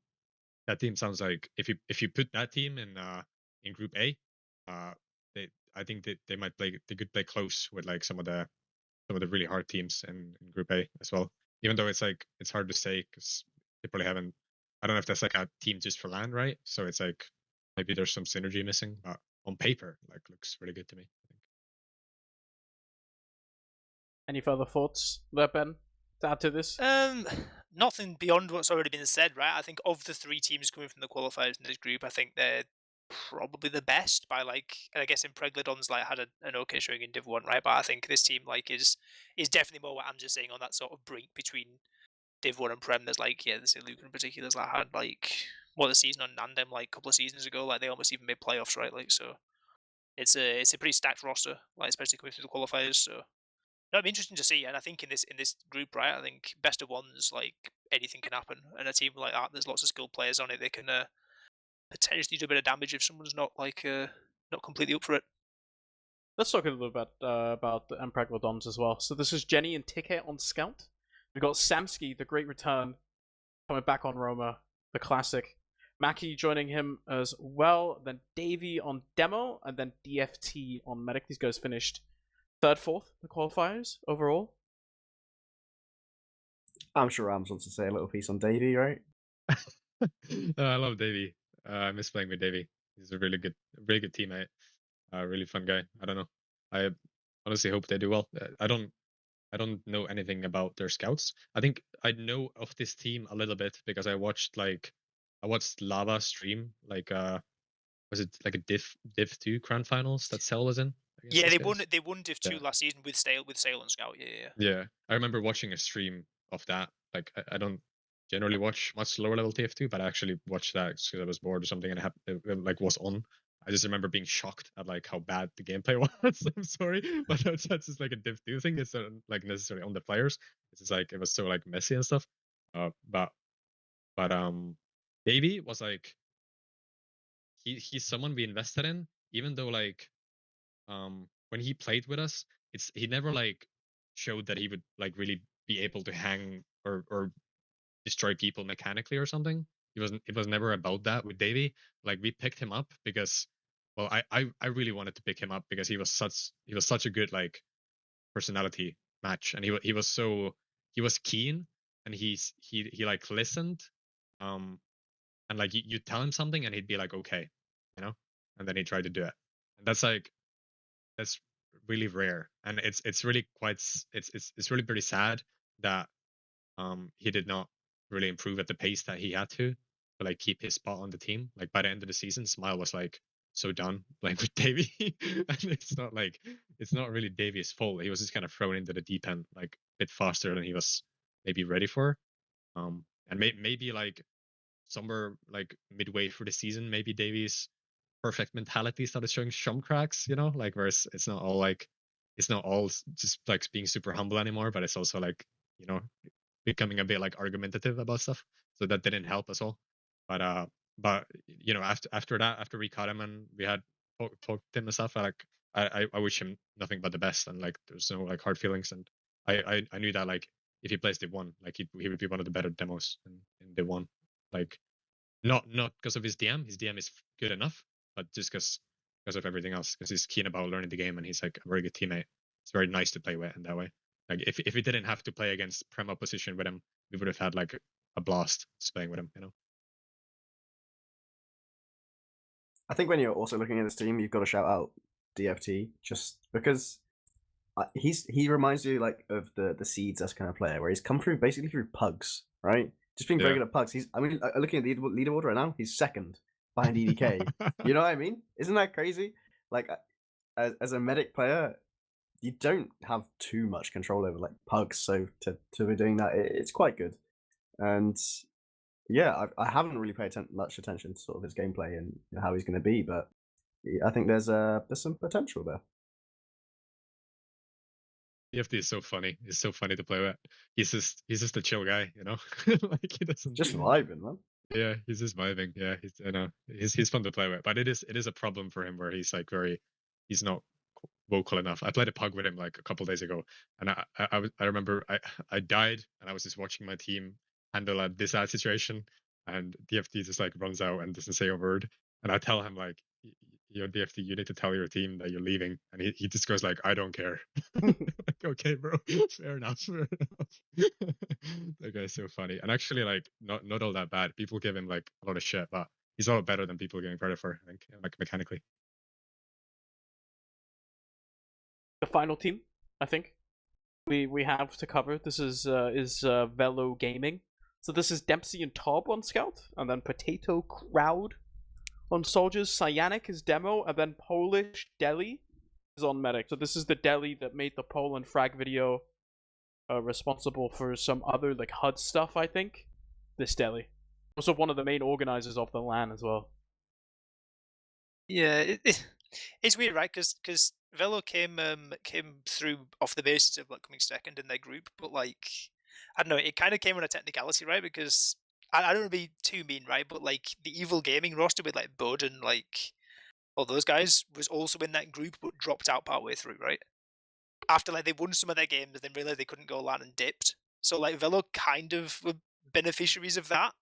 sounds like, if you put that team in group A, I think they might play, they could play close with like some of the really hard teams in group A as well. Even though it's like, it's hard to say because they probably haven't, I don't know if that's like a team just for LAN, right? So it's like maybe there's some synergy missing, but on paper, like looks really good to me, I think. Any further thoughts there, Ben, to add to this? Nothing beyond what's already been said, right? I think of the 3 teams coming from the qualifiers in this group, I think they're probably the best by like, and I guess MPREGALODONS like had an okay showing in Div 1, right? But I think this team like is definitely more what I'm just saying, on that sort of brink between Div 1 and Prem. There's like, yeah, there's Luke in particular, like had like the season on MANDEM like a couple of seasons ago, like they almost even made playoffs, right? Like, so it's a pretty stacked roster, like especially coming through the qualifiers. So no, it'd be interesting to see. And I think in this group, right, I think best of ones, like anything can happen, and a team like that, there's lots of skilled players on it. They can potentially do a bit of damage if someone's not like not completely up for it. Let's talk a little bit about the MPREGALODONS as well. So this is Jenny and Ticket on Scout. We've got Samsky, the Great Return, coming back on Roma, the classic. Mackie joining him as well. Then Davey on Demo, and then DFT on Medic. These guys finished 3rd, 4th the qualifiers overall. I'm sure Rams wants to say a little piece on Davey, right? I love Davey. I miss playing with Davey. He's a really good teammate. Really fun guy. I don't know. I honestly hope they do well. I don't know anything about their scouts. I think I know of this team a little bit because I watched Lava stream, like was it like a Div 2 Crown Finals that Cell was in? Yeah, they won Div 2 last season with Sale and Scout. Yeah. I remember watching a stream of that. Like I don't generally watch much lower level TF2, but I actually watched that because I was bored or something, and it like was on. I just remember being shocked at like how bad the gameplay was. I'm sorry, but that's just like a Div 2 thing. It's not like necessarily on the players. It's just like it was so like messy and stuff. But Davey was like, he's someone we invested in, even though like when he played with us, he never like showed that he would like really be able to hang or destroy people mechanically or something. It was never about that with Davey. Like we picked him up because, well, I really wanted to pick him up because he was such a good like personality match, and he was keen, and he like listened, and like you tell him something and he'd be like, okay, you know, and then he tried to do it. And that's really rare, and it's really it's really pretty sad that he did not really improve at the pace that he had to like keep his spot on the team. Like by the end of the season, Smile was like so done playing with Davy, and it's not really Davy's fault. He was just kind of thrown into the deep end like a bit faster than he was maybe ready for. And maybe like somewhere like midway through the season, maybe Davy's perfect mentality started showing some cracks, you know, like where it's not all just like being super humble anymore, but it's also like, you know, becoming a bit like argumentative about stuff. So that didn't help us all. But you know, after that, after we caught him and we had talked to him and stuff, I wish him nothing but the best, and like there's no like hard feelings, and I knew that like if he plays Div 1, like he would be one of the better demos in Div 1. Like not because of his DM. His DM is good enough, but just because of everything else. Because he's keen about learning the game, and he's like a very good teammate. It's very nice to play with in that way. Like if we didn't have to play against Prem opposition with him, we would have had like a blast just playing with him, you know. I think when you're also looking at this team, you've got to shout out DFT just because he reminds you like of the Seeds as kind of player where he's come through basically through pugs, right? Just being very Yeah. good at pugs. Looking at the leaderboard right now, he's second behind EDK. You know what I mean? Isn't that crazy? Like as a medic player, you don't have too much control over like pugs, so to be doing that, it's quite good. And yeah, I haven't really paid much attention to sort of his gameplay and how he's going to be, but I think there's some potential there. DFT is so funny. He's so funny to play with. He's just a chill guy, you know. Like he doesn't Just vibing, man. Yeah, he's just vibing. Yeah, he's fun to play with, but it is a problem for him where he's like he's not vocal enough. I played a pug with him like a couple days ago, and I remember I died and I was just watching my team handle a sad situation, and DFT just like runs out and doesn't say a word, and I tell him like, you know, DFT, you need to tell your team that you're leaving, and he just goes like, I don't care. Like, okay, bro, fair enough. That guy's so funny, and actually like not all that bad. People give him like a lot of shit, but he's a lot better than people giving credit for, I think, like mechanically. The final team, I think, we have to cover. This is Velo Gaming. So this is Dempsey and Tob on Scout, and then Potato Crowd on Soldiers. Cyanic is Demo, and then Polish Deli is on Medic. So this is the Deli that made the Poland frag video, responsible for some other like HUD stuff, I think. This Deli. Also one of the main organizers of the LAN as well. Yeah, it's weird, right? Because Velo came through off the basis of like coming second in their group, but like I don't know, it kind of came on a technicality, right? Because I don't want to be too mean, right? But like the Evil Gaming roster with like Bud and like all those guys was also in that group, but dropped out partway through, right? After like they won some of their games, then realized they couldn't go LAN and dipped. So like Velo kind of were beneficiaries of that.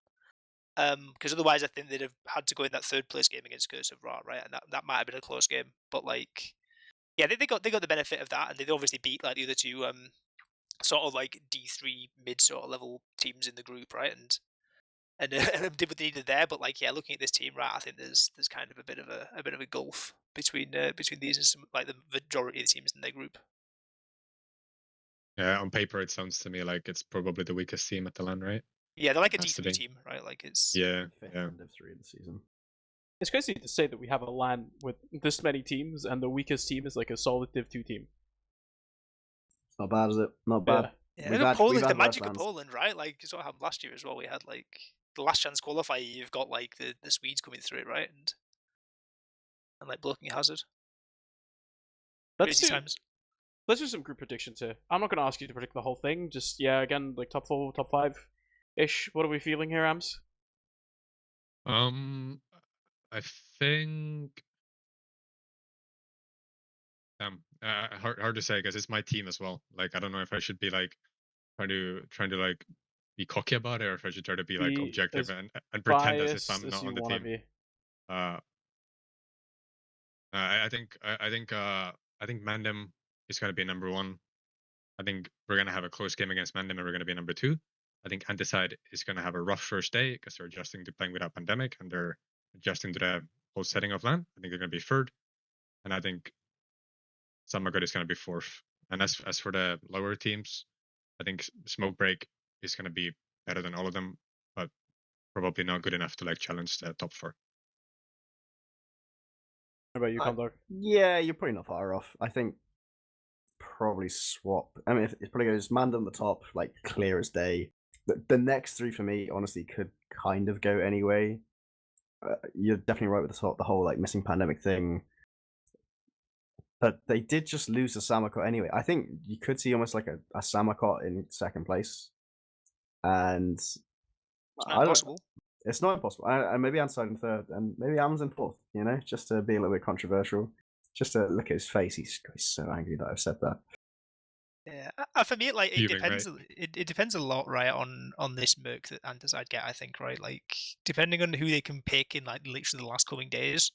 Because otherwise I think they'd have had to go in that third place game against Curse of Ra, right? And that might have been a close game. But like yeah, they got the benefit of that, and they obviously beat like the other two sort of like D3 mid sort of level teams in the group, right? And did what they needed there. But like yeah, looking at this team, right, I think there's kind of a bit of a gulf between these and some like the majority of the teams in their group. Yeah, on paper it sounds to me like it's probably the weakest team at the LAN, right? Yeah, they're like a Has to D3 be. team, right? Like it's Yeah, Fifth yeah. end of 3 of the season. It's crazy to say that we have a LAN with this many teams, and the weakest team is like a solid Div 2 team. It's not bad, is it? Not bad. Yeah, We've and Poland, the worse magic of LANs. Poland, right? Like it's what happened last year as well. We had like the last chance qualifier. You've got like the Swedes coming through it, right? And like Bloking Hazard. Let's Crazy times. Let's do some group predictions here. I'm not going to ask you to predict the whole thing. Just yeah, again, like top 4, top 5 ish. What are we feeling here, Ams? I think. Hard to say because it's my team as well. Like I don't know if I should be like trying to like be cocky about it, or if I should try to be like objective and pretend as if I'm not on the team. I think MANDEM is gonna be number 1. I think we're gonna have a close game against MANDEM, and we're gonna be number 2. I think ANTICIDE is going to have a rough first day because they're adjusting to playing without pandemic and they're adjusting to the whole setting of LAN. I think they're going to be third, and I think sammakot is going to be fourth. And as for the lower teams, I think Smoke Break is going to be better than all of them, but probably not good enough to like challenge the top 4. How about you, Condawg? Yeah, you're probably not far off. I think probably swap. I mean, it probably goes MANDEM the top, like clear as day. The next 3 for me, honestly, could kind of go anyway. You're definitely right with the whole like missing pandemic thing. But they did just lose the sammakot anyway. I think you could see almost like a sammakot in second place. And It's not impossible. It's not impossible. And maybe ANTICIDE in third, and maybe Am's in fourth, you know, just to be a little bit controversial. Just to look at his face, he's so angry that I've said that. Yeah, for me, like it depends. Right? It depends a lot, right, on this merc that ANTICIDE get. I think, right, like depending on who they can pick in like literally the last coming days,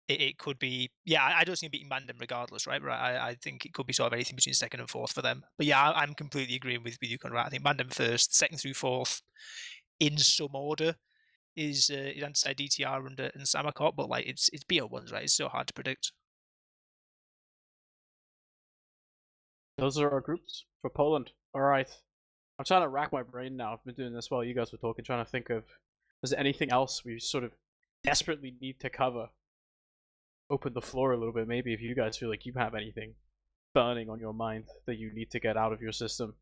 it could be. Yeah, I don't see him beating MANDEM regardless, right? Right, I think it could be sort of anything between second and fourth for them. But yeah, I'm completely agreeing with you, Conrad. I think MANDEM first, second through fourth, in some order, is ANTICIDE, DTR, and sammakot. But like it's BO1s, right? It's so hard to predict. Those are our groups for Poland. All right. I'm trying to rack my brain now. I've been doing this while you guys were talking, trying to think of, is there anything else we sort of desperately need to cover? Open the floor a little bit, maybe, if you guys feel like you have anything burning on your mind that you need to get out of your system.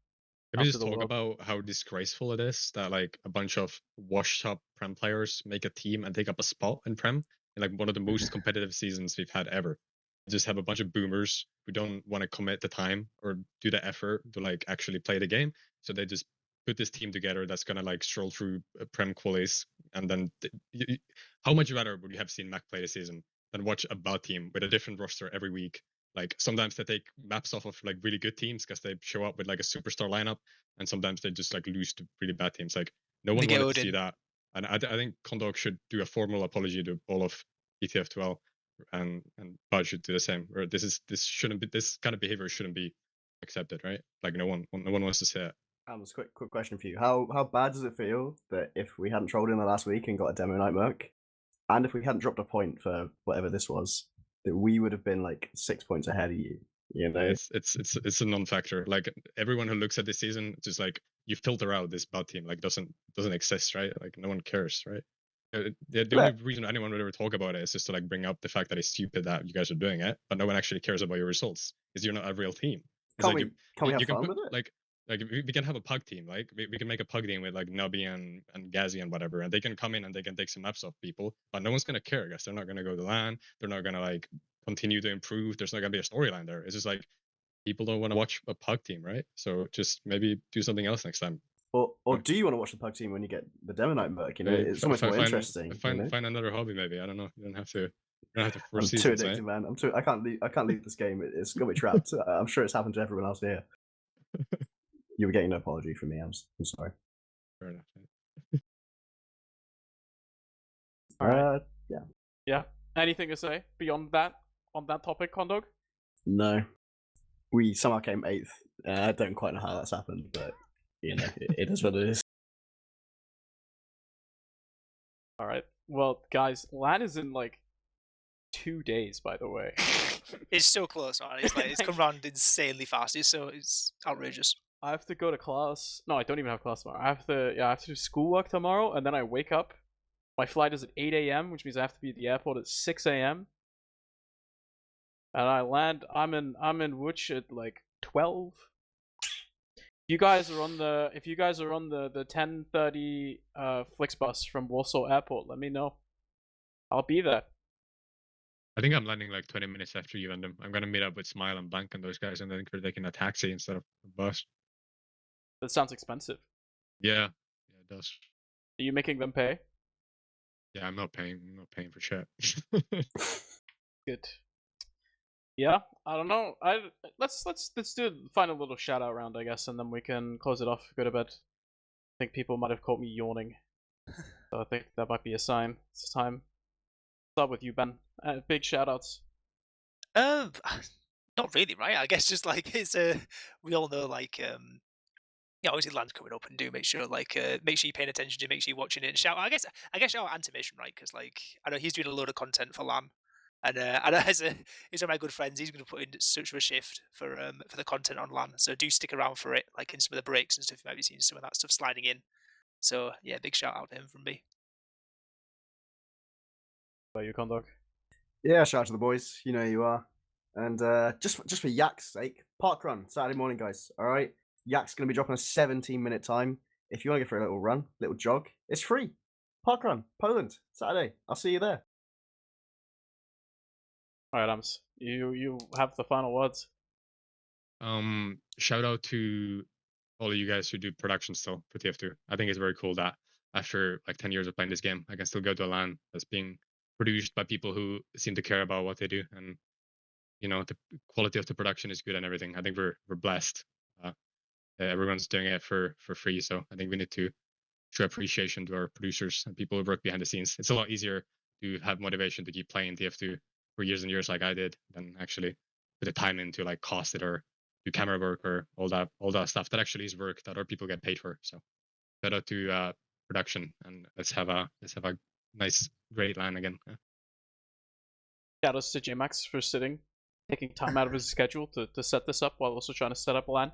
Can we just talk about how disgraceful it is that like a bunch of washed up Prem players make a team and take up a spot in Prem in like one of the most competitive seasons we've had ever? Just have a bunch of boomers who don't want to commit the time or do the effort to like actually play the game, so they just put this team together that's gonna like stroll through Prem qualies, and then how much better would you have seen Mac play this season than watch a bad team with a different roster every week? Like sometimes they take maps off of like really good teams because they show up with like a superstar lineup, and sometimes they just like lose to really bad teams. Like no one wanted to see that, and I think Condawg should do a formal apology to all of ETF12, and Bud should do the same. Or this kind of behavior shouldn't be accepted, right? Like no one wants to say it. Quick question for you: How bad does it feel that if we hadn't trolled in the last week and got a demo night merc, and if we hadn't dropped a point for whatever this was, that we would have been like 6 points ahead of you? You know, it's a non-factor. Like everyone who looks at this season, just like you filter out this bad team, like doesn't exist, right? Like no one cares, right? The only reason anyone would ever talk about it is just to like bring up the fact that it's stupid that you guys are doing it, but no one actually cares about your results because you're not a real team. Can we have fun with it? Like we can have a pug team, like we can make a pug team with like Nubby and Gazi and whatever, and they can come in and they can take some maps off people, but no one's gonna care because they're not gonna go to LAN, they're not gonna like continue to improve, there's not gonna be a storyline there. It's just like people don't want to watch a pug team, right? So just maybe do something else next time. Or do you want to watch the pug team when you get the demo night merc? You know, it's almost more interesting. Find another hobby, maybe. I don't know. You don't have to. I'm too addicted, man. I can't leave this game. It's got me trapped. I'm sure it's happened to everyone else here. You were getting no apology from me. I'm sorry. Fair enough. All right. Yeah. Yeah. Anything to say beyond that on that topic, Condawg? No. We somehow came 8th. I don't quite know how that's happened, but you know, it is what it is. All right. Well, guys, LAN is in like 2 days, by the way. It's so close, man. It's like it's come around insanely fast. It's outrageous. I have to go to class. No, I don't even have class tomorrow. I have to do schoolwork tomorrow, and then I wake up. My flight is at 8 a.m., which means I have to be at the airport at 6 a.m. And I land. I'm in Łódź at like 12. If you guys are on the 10:30 Flixbus from Warsaw Airport, let me know. I'll be there. I think I'm landing like 20 minutes after you, and I'm gonna meet up with Smile and Blank and those guys, and then we're taking a taxi instead of a bus. That sounds expensive. Yeah, it does. Are you making them pay? Yeah, I'm not paying for shit. Good. Yeah, I don't know. Let's do a final little shout out round, I guess, and then we can close it off. Go to bed. I think people might have caught me yawning, so I think that might be a sign. It's time. Start with you, Ben. Big shout outs. Not really, right? I guess just like it's we all know like yeah, obviously LAN's coming up, and do make sure you're paying attention to, make sure you're watching it. And shout, I guess shout out Antimission, right? Because like I know he's doing a load of content for LAN, and I know he's one of my good friends. He's going to put in such a shift for the content on LAN. So do stick around for it, like in some of the breaks and stuff. You might be seeing some of that stuff sliding in. So yeah, big shout out to him from me. About you, Condawg? Yeah, shout out to the boys. You know who you are. And just for Yak's sake, park run Saturday morning, guys. All right, Yak's gonna be dropping a 17-minute time. If you want to go for a little run, little jog, it's free. Park run, poLAND, Saturday. I'll see you there. All right, Ams, you have the final words. Shout out to all of you guys who do production still for TF2. I think it's very cool that after like 10 years of playing this game, I can still go to a LAN that's being produced by people who seem to care about what they do, and you know the quality of the production is good and everything. I think we're blessed. Everyone's doing it for free, so I think we need to show appreciation to our producers and people who work behind the scenes. It's a lot easier to have motivation to keep playing TF2 for years and years like I did than actually put the time into like cost it or do camera work or all that stuff that actually is work that other people get paid for. So shout out to production, and let's have a nice great LAN again. Shout out to JMax for taking time out of his schedule to set this up while also trying to set up a LAN.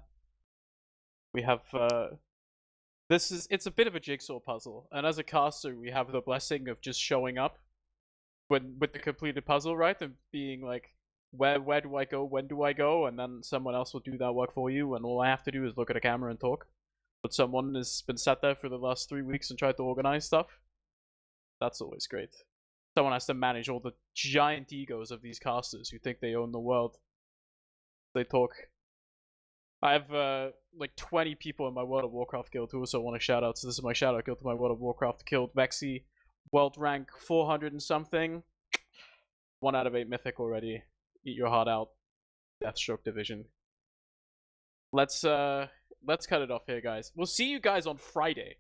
We have it's a bit of a jigsaw puzzle, and as a caster, we have the blessing of just showing up with the completed puzzle, right, and being like, where do I go, when do I go, and then someone else will do that work for you, and all I have to do is look at a camera and talk. But someone has been sat there for the last 3 weeks and tried to organize stuff. That's always great. Someone has to manage all the giant egos of these casters who think they own the world. They talk. I have like 20 people in my World of Warcraft guild who also want to shout out. So this is my shout out guild to my World of Warcraft guild. Vexy, world rank 400 and something. 1 out of 8 mythic already. Eat your heart out. Deathstroke division. Let's cut it off here, guys. We'll see you guys on Friday,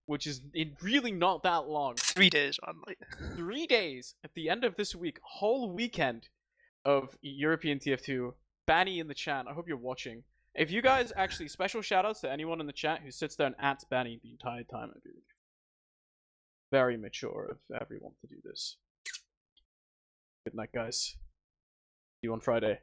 which is really not that long. 3 days, man. 3 days at the end of this week, whole weekend of European TF2. Banny in the chat. I hope you're watching. If you guys actually, special shoutouts to anyone in the chat who sits there and adds Banny the entire time. I do. Very mature of everyone to do this. Good night, guys. See you on Friday.